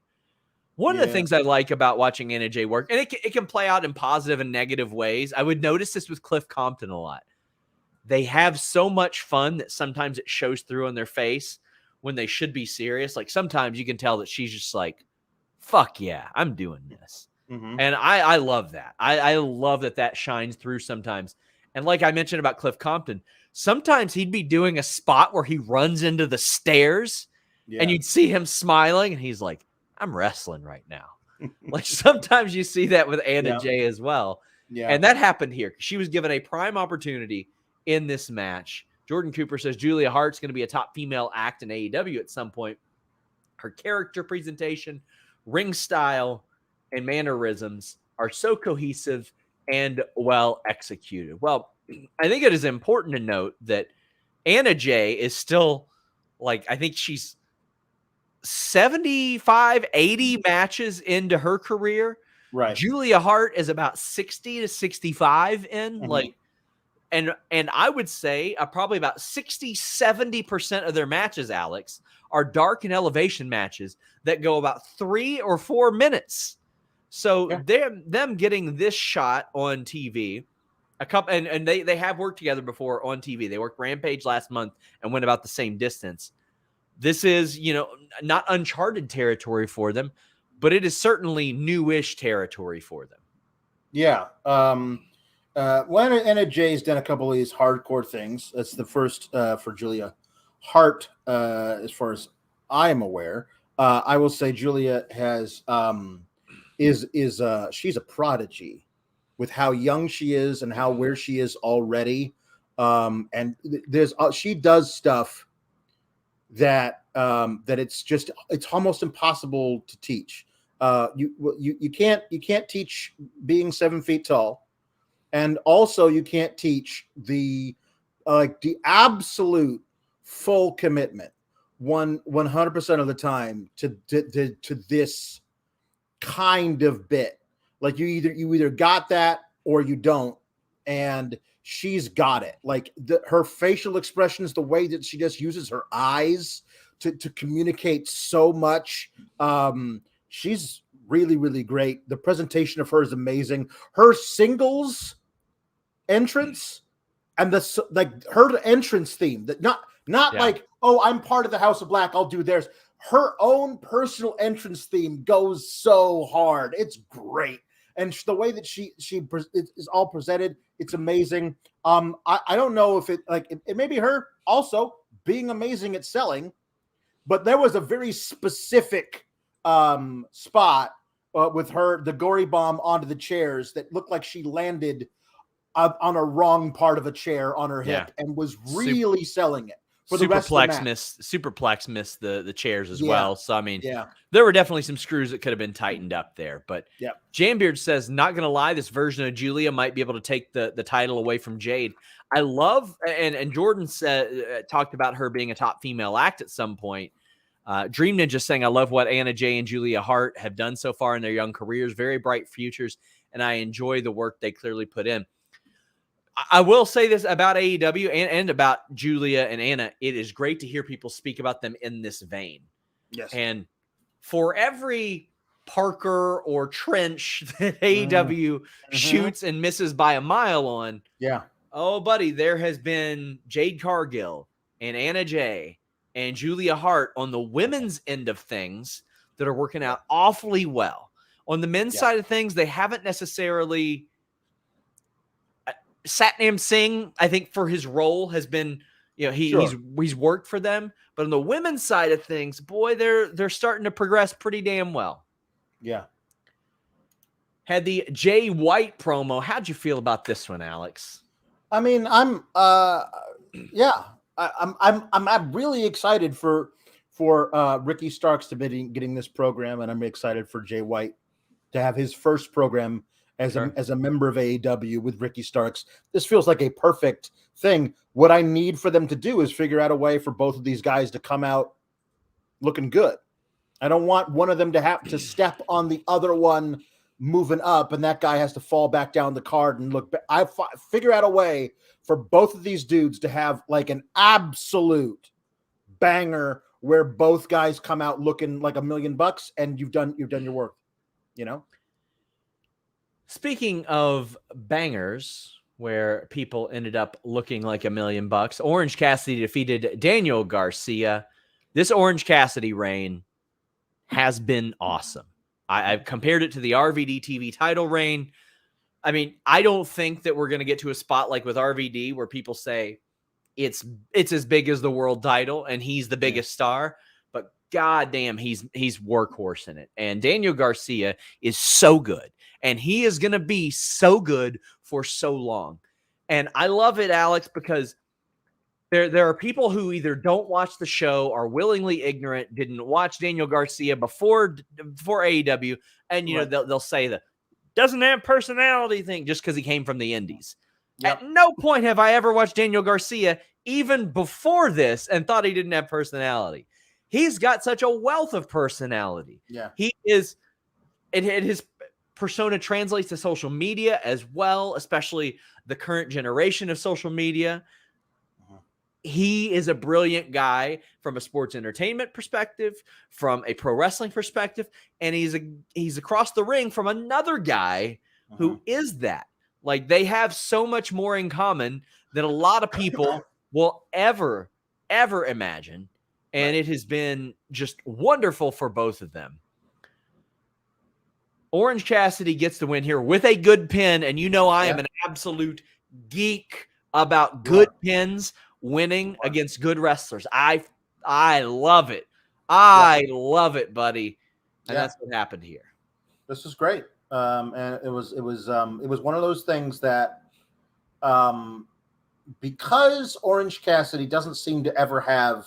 One of the things I like about watching Anna Jay work, and it can play out in positive and negative ways. I would notice this with Cliff Compton a lot. They have so much fun that sometimes it shows through on their face when they should be serious. Like, sometimes you can tell that she's just like, fuck yeah, I'm doing this. And I love that. I love that shines through sometimes. And like I mentioned about Cliff Compton, sometimes he'd be doing a spot where he runs into the stairs and you'd see him smiling and he's like, I'm wrestling right now. Like sometimes you see that with Anna Jay as well. Yeah. And that happened here. She was given a prime opportunity in this match. Jordan Cooper says Julia Hart's going to be a top female act in AEW at some point. Her character presentation, ring style, and mannerisms are so cohesive and well executed. Well, I think it is important to note that Anna Jay is still like, I think she's 75, 80 matches into her career. Right. Julia Hart is about 60 to 65 in. Like, and I would say probably about 60, 70% of their matches, Alex, are dark and elevation matches that go about 3 or 4 minutes. So them getting this shot on TV, a couple, and they have worked together before on TV. They worked Rampage last month and went about the same distance. This is, not uncharted territory for them, but it is certainly newish territory for them. Yeah. When Anna Jay's done a couple of these hardcore things, that's the first for Julia Hart, as far as I am aware. I will say Julia has she's a prodigy with how young she is and where she is already. And she does stuff that it's almost impossible to teach. You can't teach being 7 feet tall, and also you can't teach the absolute full commitment 100% of the time to this kind of bit. Like you either got that or you don't, and she's got it. Like her facial expressions, the way that she just uses her eyes to communicate so much. She's really, really great. The presentation of her is amazing. Her singles entrance and her entrance theme, that not like, oh, I'm part of the House of Black, I'll do theirs. Her own personal entrance theme goes so hard. It's great. And the way that she is all presented, it's amazing. I don't know if it may be her also being amazing at selling, but there was a very specific spot with her, the gory bomb onto the chairs, that looked like she landed on a wrong part of a chair on her hip and was really selling it. For the rest of the match. Superplex missed the chairs as well. So, I mean, there were definitely some screws that could have been tightened up there. But Jambeard says, not going to lie, this version of Julia might be able to take the title away from Jade. I love, and Jordan talked about her being a top female act at some point. Dream Ninja saying, I love what Anna Jay and Julia Hart have done so far in their young careers. Very bright futures, and I enjoy the work they clearly put in. I will say this about AEW and about Julia and Anna. It is great to hear people speak about them in this vein. Yes. And for every Parker or Trench that AEW shoots and misses by a mile on. Yeah. Oh, buddy, there has been Jade Cargill and Anna Jay and Julia Hart on the women's end of things that are working out awfully well. On the men's side of things, they haven't necessarily... Satnam Singh, I think, for his role has been, he's worked for them. But on the women's side of things, boy, they're starting to progress pretty damn well. Yeah. Had the Jay White promo. How'd you feel about this one, Alex? I mean, I'm really excited for Ricky Starks to be getting this program, and I'm excited for Jay White to have his first program as a member of AEW with Ricky Starks. This feels like a perfect thing. What I need for them to do is figure out a way for both of these guys to come out looking good. I don't want one of them to have to step on the other one moving up, and that guy has to fall back down the card and look back. Figure out a way for both of these dudes to have like an absolute banger where both guys come out looking like $1 million and you've done your work, Speaking of bangers, where people ended up looking like $1 million, Orange Cassidy defeated Daniel Garcia. This Orange Cassidy reign has been awesome. I've compared it to the RVD TV title reign. I mean, I don't think that we're going to get to a spot like with RVD where people say it's as big as the world title, and he's the biggest star. But goddamn, he's workhorse in it. And Daniel Garcia is so good, and he is going to be so good for so long. And I love it, Alex, because there are people who either don't watch the show, are willingly ignorant, didn't watch Daniel Garcia before AEW, and you know they'll say the doesn't have personality thing just because he came from the Indies. Yep. At no point have I ever watched Daniel Garcia even before this and thought he didn't have personality. He's got such a wealth of personality. Yeah, he is. His persona translates to social media as well, especially the current generation of social media. He is a brilliant guy from a sports entertainment perspective, from a pro wrestling perspective, and he's across the ring from another guy who is that. Like, they have so much more in common than a lot of people will ever imagine, and it has been just wonderful for both of them. Orange Cassidy gets the win here with a good pin, and you know I am an absolute geek about good pins winning against good wrestlers. I love it. I love it, buddy. And that's what happened here. This was great. And it was one of those things that because Orange Cassidy doesn't seem to ever have,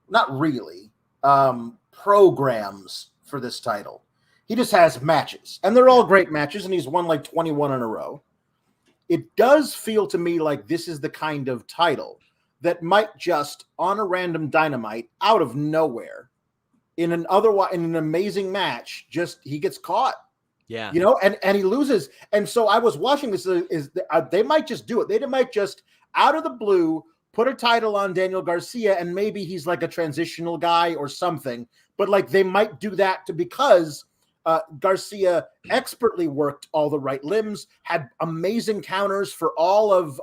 not really, programs for this title. He just has matches, and they're all great matches, and he's won like 21 in a row. It does feel to me like this is the kind of title that might just, on a random Dynamite, out of nowhere, in an amazing match, just he gets caught. Yeah, you know, and he loses. And so I was watching this. They might just do it. They might just out of the blue put a title on Daniel Garcia, and maybe he's like a transitional guy or something. But like they might do that because Garcia expertly worked all the right limbs, had amazing counters for all of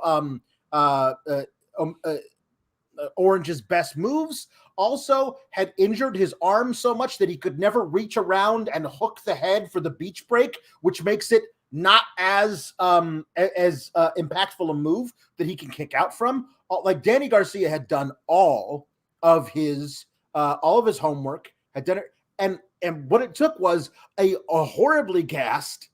Orange's best moves. Also had injured his arm so much that he could never reach around and hook the head for the beach break, which makes it not as impactful a move that he can kick out from. Like Danny Garcia had done all of his homework, had done it. And what it took was a horribly gassed,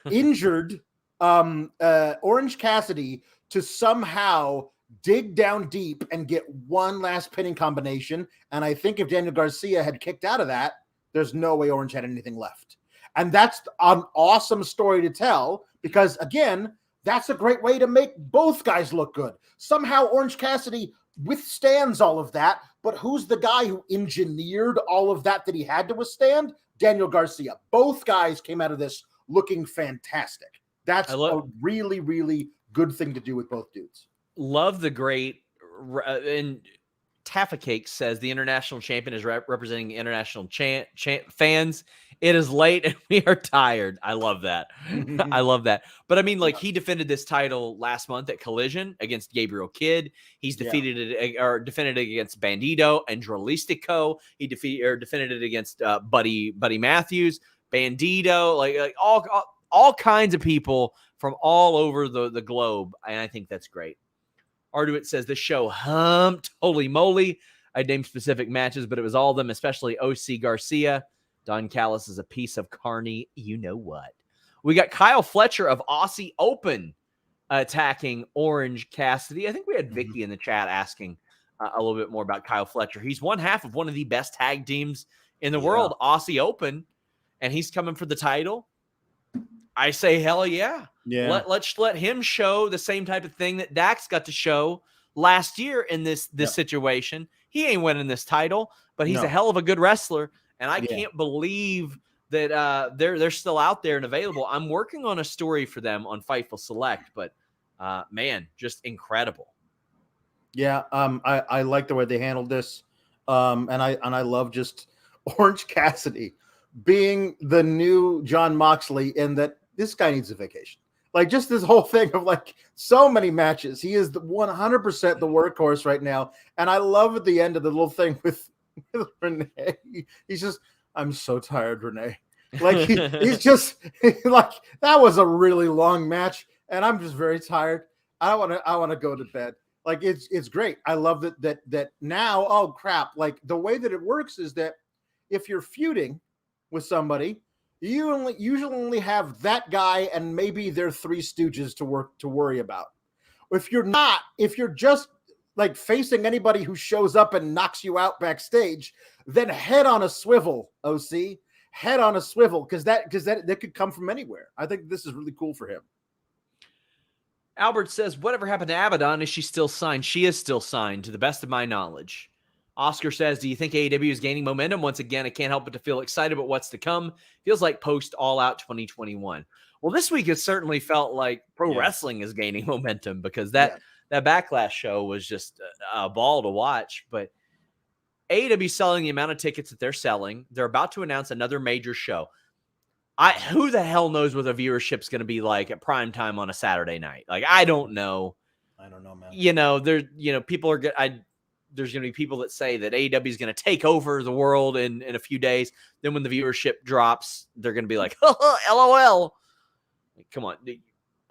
injured Orange Cassidy to somehow dig down deep and get one last pinning combination. And I think if Daniel Garcia had kicked out of that, there's no way Orange had anything left. And that's an awesome story to tell because, again, that's a great way to make both guys look good. Somehow Orange Cassidy withstands all of that, but who's the guy who engineered all of that he had to withstand? Daniel Garcia. Both guys came out of this looking fantastic. That's a really, really good thing to do with both dudes. Love the great, and Taffa Cake says the international champion is representing the international fans. It is late and we are tired. I love that. I love that. But I mean, like, he defended this title last month at Collision against Gabriel Kidd. He's defended it against Bandido and Drolistico. He defended it against Buddy Matthews, Bandido, like all kinds of people from all over the globe. And I think that's great. Arduit says the show humped. Holy moly. I named specific matches, but it was all of them, especially OC Garcia. Don Callis is a piece of carny. You know what? We got Kyle Fletcher of Aussie Open attacking Orange Cassidy. I think we had Vicky in the chat asking a little bit more about Kyle Fletcher. He's one half of one of the best tag teams in the world, Aussie Open, and he's coming for the title. I say, hell yeah. Let's let him show the same type of thing that Dax got to show last year in this situation. He ain't winning this title, but he's a hell of a good wrestler. And I can't believe that they're still out there and available. I'm working on a story for them on Fightful Select, but man, just incredible. Yeah, I like the way they handled this, and I love just Orange Cassidy being the new John Moxley in that this guy needs a vacation. Like, just this whole thing of like so many matches. He is the 100% the workhorse right now, and I love at the end of the little thing with Renee. He's just, I'm so tired, Renee. Like he's just like, that was a really long match, and I'm just very tired. I want to go to bed. Like it's great. I love that now. Oh crap! Like the way that it works is that if you're feuding with somebody, you usually only have that guy and maybe their three stooges to worry about. If you're just like facing anybody who shows up and knocks you out backstage, then head on a swivel, OC. Head on a swivel, because that could come from anywhere. I think this is really cool for him. Albert says, whatever happened to Abaddon? Is she still signed? She is still signed, to the best of my knowledge. Oscar says, do you think AEW is gaining momentum? Once again, I can't help but to feel excited about what's to come. Feels like post All Out 2021. Well, this week it certainly felt like pro wrestling is gaining momentum, because that Backlash show was just a ball to watch. But AEW selling the amount of tickets that they're selling. They're about to announce another major show. Who the hell knows what the viewership's going to be like at prime time on a Saturday night? Like, I don't know. I don't know, man. People are good. There's going to be people that say that AEW is going to take over the world in a few days. Then when the viewership drops, they're going to be like, LOL. Like, come on.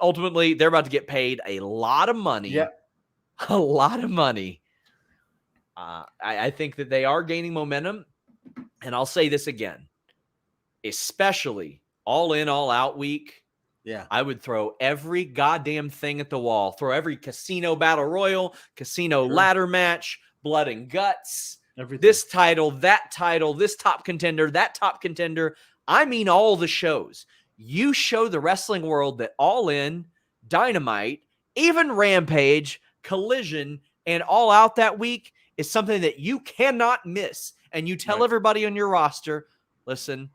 Ultimately, they're about to get paid a lot of money. Yeah. A lot of money. I think that they are gaining momentum. And I'll say this again. Especially All In, All Out week. Yeah. I would throw every goddamn thing at the wall. Throw every casino battle royal, casino ladder match, blood and guts, everything. This title, this top contender, that top contender. I mean, all the shows. You show the wrestling world that All In, Dynamite, even Rampage, Collision, and All Out that week is something that you cannot miss. And you tell everybody on your roster, listen,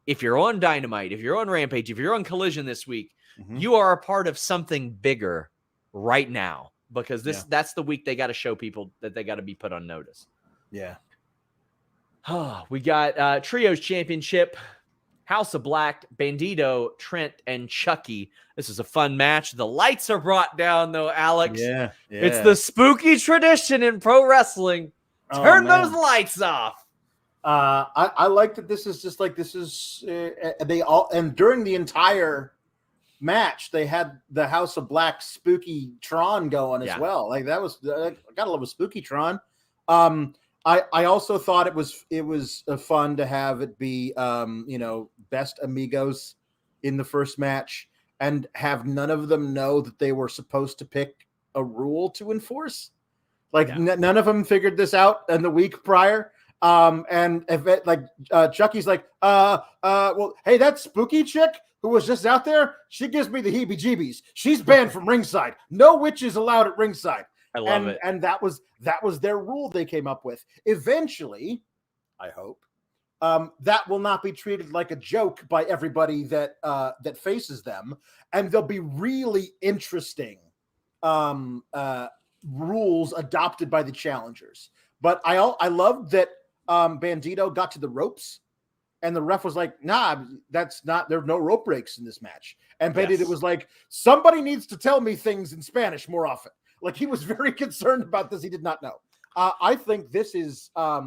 if you're on Dynamite, if you're on Rampage, if you're on Collision this week, you are a part of something bigger right now, because that's the week they got to show people that they got to be put on notice. Yeah. We got Trios Championship, House of Black, Bandido, Trent, and Chucky. This is a fun match. The lights are brought down, though, Alex. Yeah. It's the spooky tradition in pro wrestling. Turn those lights off. I like that this is just like, this is they all, and during the entire match they had the House of Black spooky Tron going as well. Like that was, I gotta love a spooky Tron. I also thought it was fun to have it be best amigos in the first match and have none of them know that they were supposed to pick a rule to enforce. Like none of them figured this out in the week prior. And if it, Chucky's like, well, hey, that spooky chick who was just out there, she gives me the heebie-jeebies. She's banned from ringside. No witches allowed at ringside. I love it. And that was their rule they came up with. Eventually, I hope, that will not be treated like a joke by everybody that faces them, and there'll be really interesting rules adopted by the challengers. But I love that Bandido got to the ropes, and the ref was like, nah, that's not, there's no rope breaks in this match. And Bandido was like, somebody needs to tell me things in Spanish more often. Like, he was very concerned about this. He did not know. I think this is a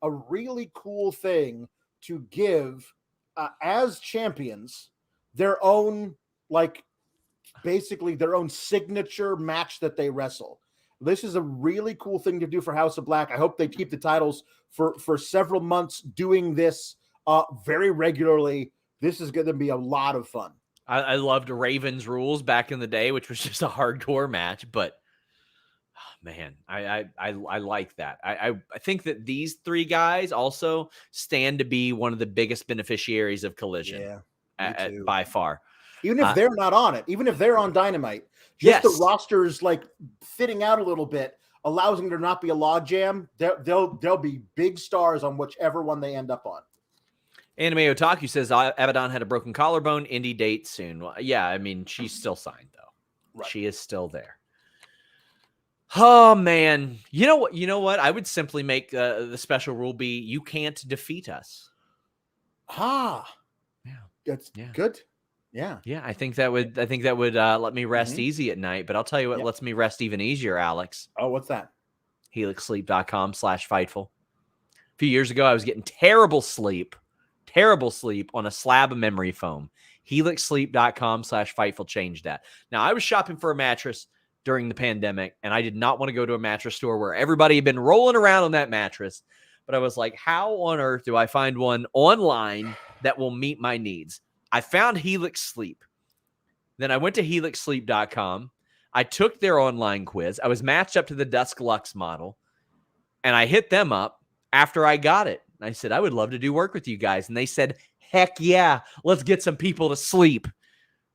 really cool thing to give as champions their own, basically their own signature match that they wrestle. This is a really cool thing to do for House of Black. I hope they keep the titles for several months doing this very regularly. This is going to be a lot of fun. I loved Raven's rules back in the day, which was just a hardcore match, but man, I like that. I think that these three guys also stand to be one of the biggest beneficiaries of Collision by far. Even if they're not on it, even if they're on Dynamite, just the rosters fitting out a little bit allows them to not be a logjam. They'll be big stars on whichever one they end up on. Anime Otaku says Abaddon had a broken collarbone. Indie date soon. Well, yeah, I mean, she's still signed though. Right. She is still there. Oh man, you know what? I would simply make the special rule be you can't defeat us. Yeah, that's good. Yeah. I think that would let me rest easy at night. But I'll tell you what lets me rest even easier, Alex. Oh, what's that? HelixSleep.com/Fightful. A few years ago, I was getting terrible sleep on a slab of memory foam. HelixSleep.com/Fightful changed that. Now, I was shopping for a mattress during the pandemic, and I did not want to go to a mattress store where everybody had been rolling around on that mattress. But I was like, how on earth do I find one online that will meet my needs? I found Helix Sleep. Then I went to helixsleep.com. I took their online quiz. I was matched up to the Dusk Lux model, and I hit them up after I got it. I said, I would love to do work with you guys. And they said, heck yeah, let's get some people to sleep.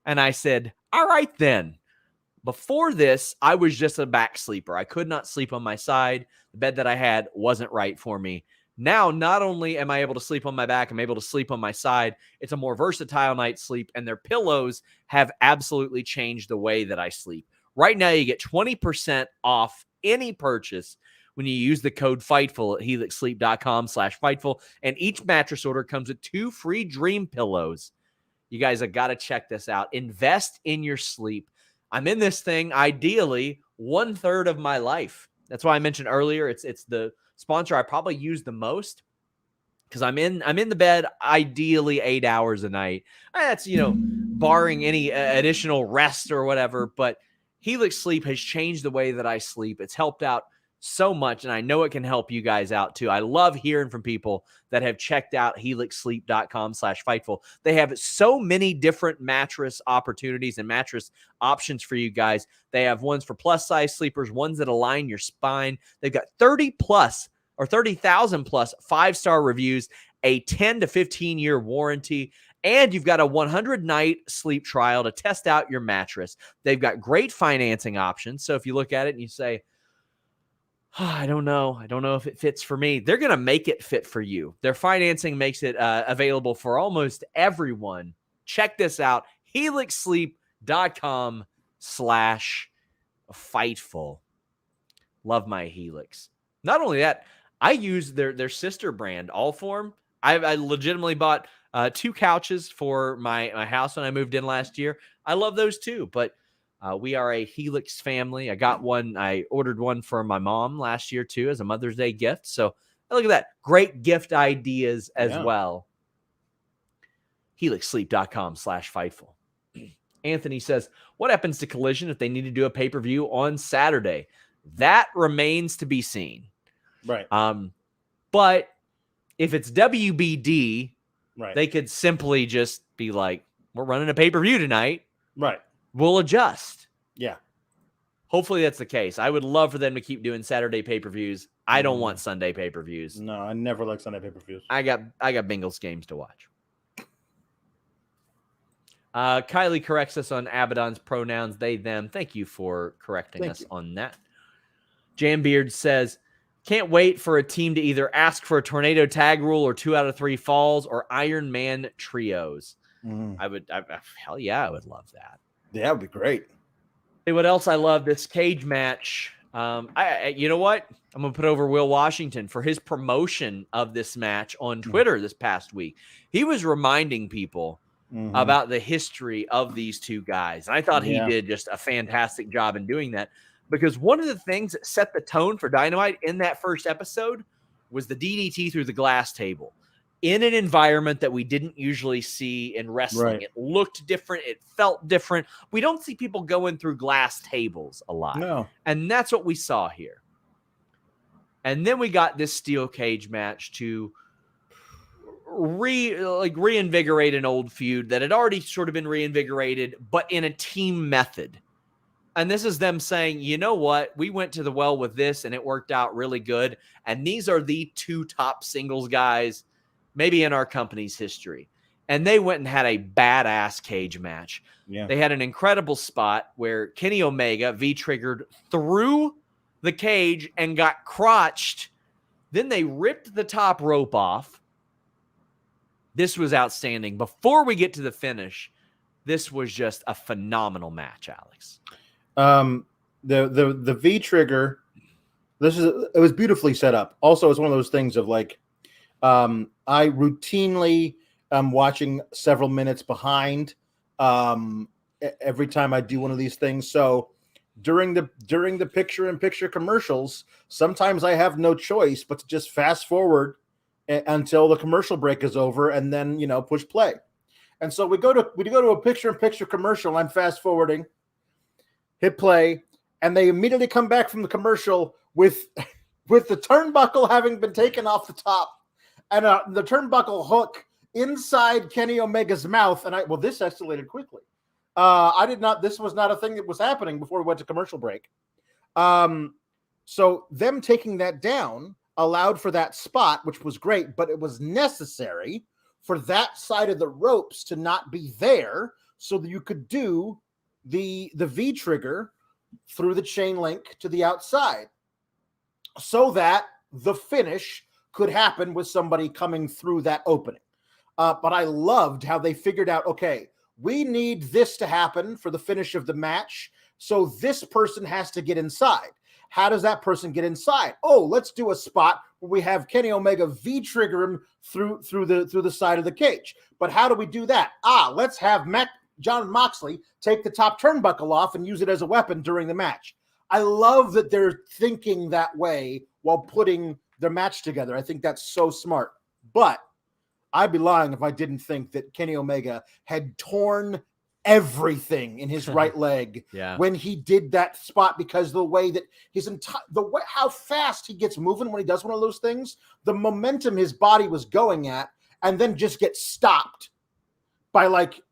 And I said, all right then. Before this, I was just a back sleeper. I could not sleep on my side. The bed that I had wasn't right for me. Now, not only am I able to sleep on my back, I'm able to sleep on my side. It's a more versatile night's sleep, and their pillows have absolutely changed the way that I sleep. Right now, you get 20% off any purchase when you use the code FIGHTFUL at helixsleep.com/FIGHTFUL, and each mattress order comes with 2 free dream pillows. You guys have got to check this out. Invest in your sleep. I'm in this thing, ideally, 1/3 of my life. That's why I mentioned earlier, it's the sponsor I probably use the most because I'm in the bed ideally 8 hours a night. That's, barring any additional rest or whatever, but Helix Sleep has changed the way that I sleep. It's helped out so much, and I know it can help you guys out too. I love hearing from people that have checked out helixsleep.com/fightful. They have so many different mattress opportunities and mattress options for you guys. They have ones for plus size sleepers, ones that align your spine. They've got 30,000 plus 5-star reviews, a 10 to 15 year warranty, and you've got a 100-night sleep trial to test out your mattress. They've got great financing options. So if you look at it and you say, I don't know if it fits for me, they're going to make it fit for you. Their financing makes it available for almost everyone. Check this out. helixsleep.com/fightful. Love my Helix. Not only that, I use their sister brand, Allform. I legitimately bought 2 couches for my house when I moved in last year. I love those too, but we are a Helix family. I ordered one for my mom last year too as a Mother's Day gift. So look at that. Great gift ideas as well. helixsleep.com/fightful. Anthony says, what happens to Collision if they need to do a pay-per-view on Saturday? That remains to be seen. Right. But if it's WBD, right, they could simply just be like, we're running a pay-per-view tonight. Right. We'll adjust. Yeah. Hopefully that's the case. I would love for them to keep doing Saturday pay-per-views. I don't want Sunday pay-per-views. No, I never like Sunday pay-per-views. I got Bengals games to watch. Kylie corrects us on Abaddon's pronouns, they, them. Thank you for correcting us on that. Jambeard says, can't wait for a team to either ask for a tornado tag rule or 2 out of 3 falls or Iron Man trios. Hell yeah, I would love that. Yeah, that would be great. Hey, what else I love? This cage match. You know what? I'm going to put over Will Washington for his promotion of this match on Twitter this past week. He was reminding people about the history of these two guys. And I thought he did just a fantastic job in doing that, because one of the things that set the tone for Dynamite in that first episode was the DDT through the glass table in an environment that we didn't usually see in wrestling. Right. It looked different. It felt different. We don't see people going through glass tables a lot. No. And that's what we saw here. And then we got this steel cage match to reinvigorate an old feud that had already sort of been reinvigorated, but in a team method. And this is them saying, you know what? We went to the well with this and it worked out really good. And these are the 2 top singles guys maybe in our company's history. And they went and had a badass cage match. Yeah. They had an incredible spot where Kenny Omega V-triggered through the cage and got crotched. Then they ripped the top rope off. This was outstanding. Before we get to the finish, this was just a phenomenal match, Alex. The V-trigger, it was beautifully set up. Also, it's one of those things of like, I routinely am watching several minutes behind every time I do one of these things. So during the picture-in-picture commercials, sometimes I have no choice but to just fast forward until the commercial break is over, and then push play. And so we go to a picture-in-picture commercial. I'm fast forwarding, hit play, and they immediately come back from the commercial with the turnbuckle having been taken off the top, and the turnbuckle hook inside Kenny Omega's mouth. And this escalated quickly. This was not a thing that was happening before we went to commercial break. So them taking that down allowed for that spot, which was great, but it was necessary for that side of the ropes to not be there so that you could do the V trigger through the chain link to the outside so that the finish could happen with somebody coming through that opening. But I loved how they figured out, okay, we need this to happen for the finish of the match. So this person has to get inside. How does that person get inside? Oh, let's do a spot where we have Kenny Omega V-trigger him through the side of the cage. But how do we do that? Let's have John Moxley take the top turnbuckle off and use it as a weapon during the match. I love that they're thinking that way while putting their match together. I think that's so smart. But I'd be lying if I didn't think that Kenny Omega had torn everything in his right leg when he did that spot, because the way that how fast he gets moving when he does one of those things, the momentum his body was going at, and then just gets stopped by like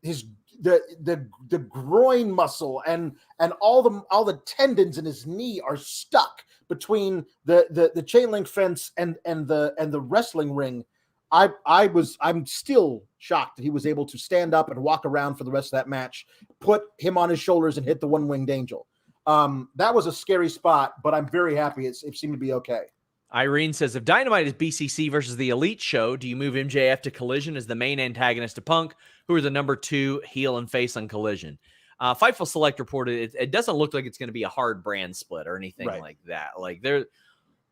the groin muscle and all the tendons in his knee are stuck between the chain link fence and the wrestling ring. I'm still shocked that he was able to stand up and walk around for the rest of that match, put him on his shoulders and hit the one-winged angel. That was a scary spot, but I'm very happy it seemed to be okay. Irene says, if Dynamite is BCC versus the Elite show, do you move MJF to Collision as the main antagonist to Punk, who are the number 2 heel and face on Collision? Fightful Select reported it doesn't look like it's going to be a hard brand split or anything like that. Like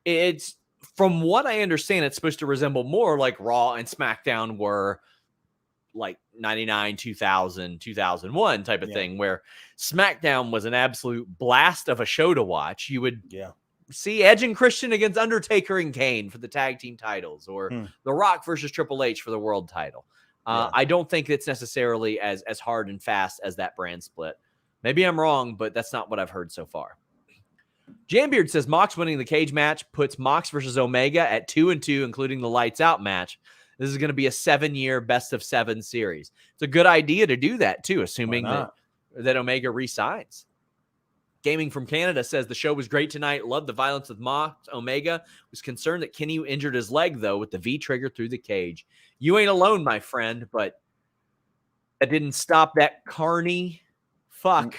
it's, from what I understand, it's supposed to resemble more like Raw and SmackDown were like 99, 2000, 2001 type of thing, where SmackDown was an absolute blast of a show to watch. You would see Edge and Christian against Undertaker and Kane for the tag team titles, or The Rock versus Triple H for the world title. I don't think it's necessarily as hard and fast as that brand split. Maybe I'm wrong, but that's not what I've heard so far. Jambeard says Mox winning the cage match puts Mox versus Omega at 2-2, including the lights out match. This is going to be a 7-year best of 7 series. It's a good idea to do that too, assuming that Omega resigns. Gaming from Canada says the show was great tonight. Loved the violence with Mox. Omega was concerned that Kenny injured his leg though with the V trigger through the cage. You ain't alone, my friend, but that didn't stop that carny fuck.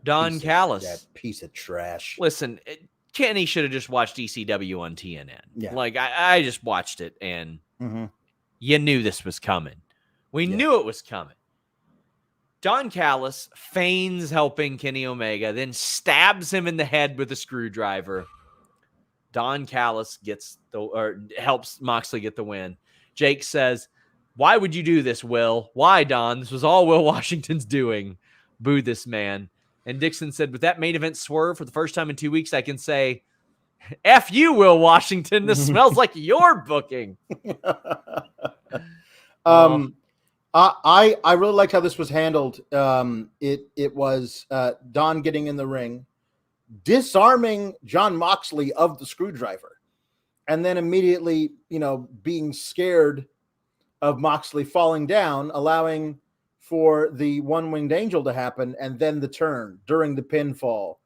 Don Callis. That piece of trash. Listen, Kenny should have just watched ECW on TNN. Yeah. Like, I just watched it, and you knew this was coming. We knew it was coming. Don Callis feigns helping Kenny Omega, then stabs him in the head with a screwdriver. Don Callis helps Moxley get the win. Jake says, why would you do this, Will? Why, Don? This was all Will Washington's doing. Boo this man. And Dixon said, with that main event swerve for the first time in 2 weeks, I can say, F you, Will Washington. This smells like your booking. I really liked how this was handled. It was Don getting in the ring, disarming John Moxley of the screwdriver, and then immediately, being scared of Moxley falling down, allowing for the one-winged angel to happen, and then the turn during the pinfall,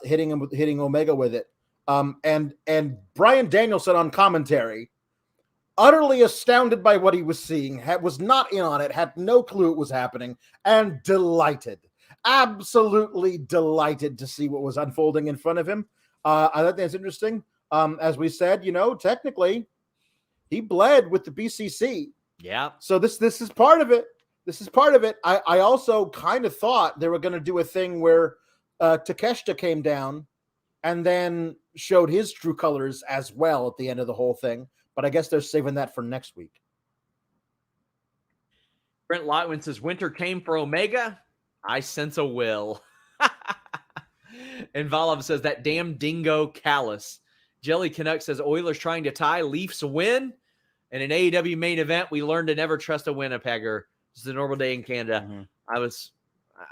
hitting Omega with it. And Bryan Danielson on commentary, utterly astounded by what he was seeing, was not in on it, had no clue it was happening, and delighted, absolutely delighted to see what was unfolding in front of him. I thought that's interesting. As we said, technically, he bled with the BCC. Yeah. So this is part of it. This is part of it. I also kind of thought they were going to do a thing where Takeshita came down and then showed his true colors as well at the end of the whole thing. But I guess they're saving that for next week. Brent Lotwin says, winter came for Omega. I sense a will. And Valov says, that damn dingo Callis. Jelly Canuck says, Oilers trying to tie, Leafs win. In an AEW main event, we learned to never trust a Winnipegger. It's a normal day in Canada.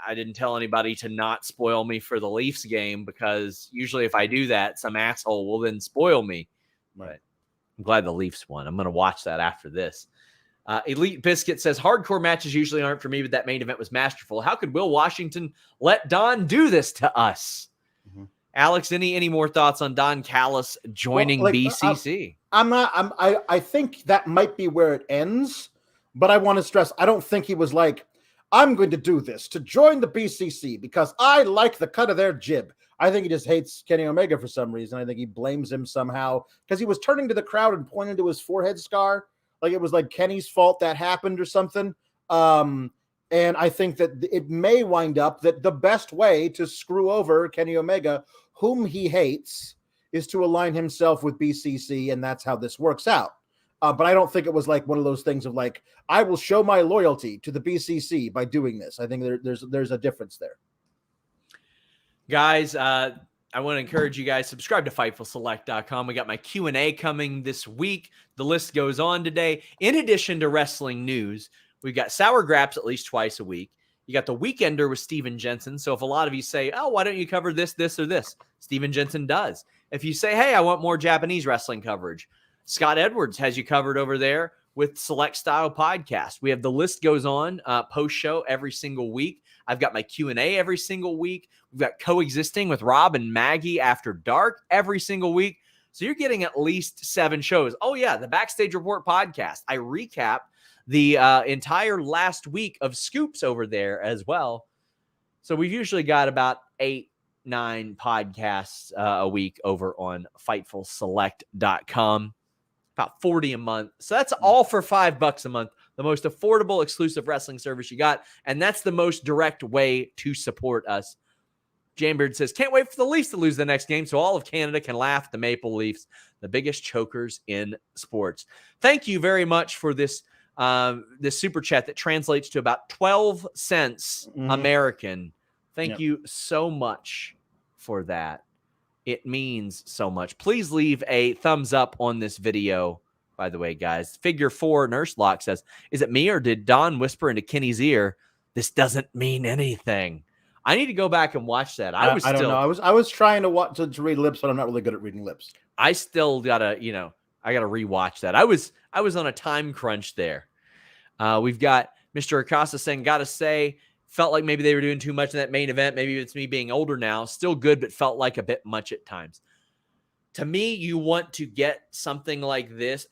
I didn't tell anybody to not spoil me for the Leafs game, because usually if I do that, some asshole will then spoil me. But I'm glad the Leafs won. I'm going to watch that after this. Elite Biscuit says, hardcore matches usually aren't for me, but that main event was masterful. How could Will Washington let Don do this to us? Mm-hmm. Alex, any more thoughts on Don Callis joining BCC? I think that might be where it ends, but I want to stress, I don't think he was like, I'm going to do this to join the BCC because I like the cut of their jib. I think he just hates Kenny Omega for some reason. I think he blames him somehow because he was turning to the crowd and pointing to his forehead scar. Like it was like Kenny's fault that happened or something. And I think that it may wind up that the best way to screw over Kenny Omega, whom he hates, is to align himself with BCC, and that's how this works out. But I don't think it was like one of those things of like, I will show my loyalty to the BCC by doing this. I think there's a difference there. Guys, I want to encourage you guys, subscribe to FightfulSelect.com. We got my Q&A coming this week. The list goes on today. In addition to wrestling news, we've got Sour Graps at least twice a week. You got the Weekender with Steven Jensen. So if a lot of you say, oh, why don't you cover this, this, or this? Steven Jensen does. If you say, hey, I want more Japanese wrestling coverage, Scott Edwards has you covered over there with Select Style Podcast. We have the list goes on post-show every single week. I've got my Q&A every single week. We've got Coexisting with Rob and Maggie After Dark every single week. So you're getting at least 7 shows. Oh, yeah, the Backstage Report podcast. I recap the entire last week of scoops over there as well. So we've usually got about 8-9 podcasts a week over on FightfulSelect.com. About 40 a month. So that's all for $5 a month. The most affordable exclusive wrestling service you got. And that's the most direct way to support us. Jambeard says, can't wait for the Leafs to lose the next game so all of Canada can laugh at the Maple Leafs, the biggest chokers in sports. Thank you very much for this super chat that translates to about 12 cents American. Thank you so much for that. It means so much. Please leave a thumbs up on this video, by the way, guys. Figure 4 Nurse Lock says, is it me or did Don whisper into Kenny's ear, this doesn't mean anything? I need to go back and watch that. I don't know. I was trying to read lips, but I'm not really good at reading lips. I still gotta, I gotta rewatch that. I was on a time crunch there. We've got Mr. Acosta saying, gotta say, felt like maybe they were doing too much in that main event. Maybe it's me being older now. Still good, but felt like a bit much at times. To me, you want to get something like this.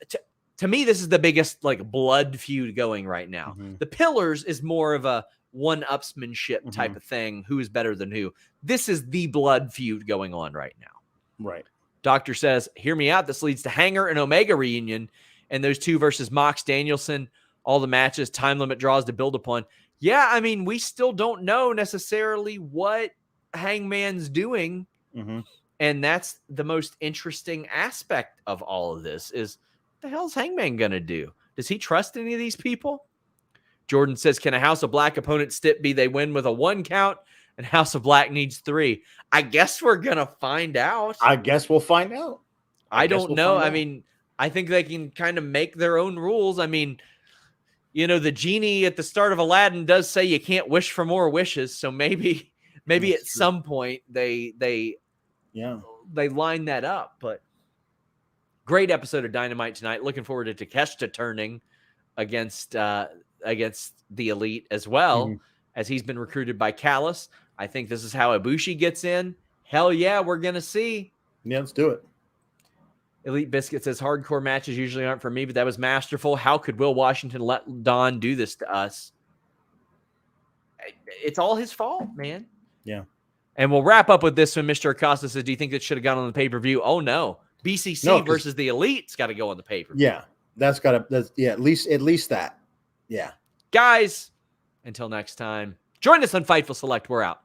To me, this is the biggest blood feud going right now. Mm-hmm. The Pillars is more of a one-upsmanship type of thing. Who is better than who? This is the blood feud going on right now. Right. Doctor says, hear me out. This leads to Hanger and Omega reunion. And those two versus Mox Danielson. All the matches, time limit draws to build upon. Yeah, I mean, we still don't know necessarily what Hangman's doing. Mm-hmm. And that's the most interesting aspect of all of this is, what the hell's Hangman going to do? Does he trust any of these people? Jordan says, can a House of Black opponent stip be they win with a 1 count and House of Black needs 3? I guess we're going to find out. I guess we'll find out. I don't know. I mean, I think they can kind of make their own rules. I mean, the genie at the start of Aladdin does say you can't wish for more wishes. So maybe at some point they line that up. But great episode of Dynamite tonight. Looking forward to Takeshita turning against the Elite as well, as he's been recruited by Callis. I think this is how Ibushi gets in. Hell yeah, we're gonna see. Yeah, let's do it. Elite Biscuit says, hardcore matches usually aren't for me, but that was masterful. How could Will Washington let Don do this to us? It's all his fault, man. Yeah. And we'll wrap up with this one. Mr. Acosta says, do you think that should have gone on the pay-per-view? Oh, no. BCC versus the Elite's got to go on the pay-per-view. Yeah. At least that. Yeah. Guys, until next time, join us on Fightful Select. We're out.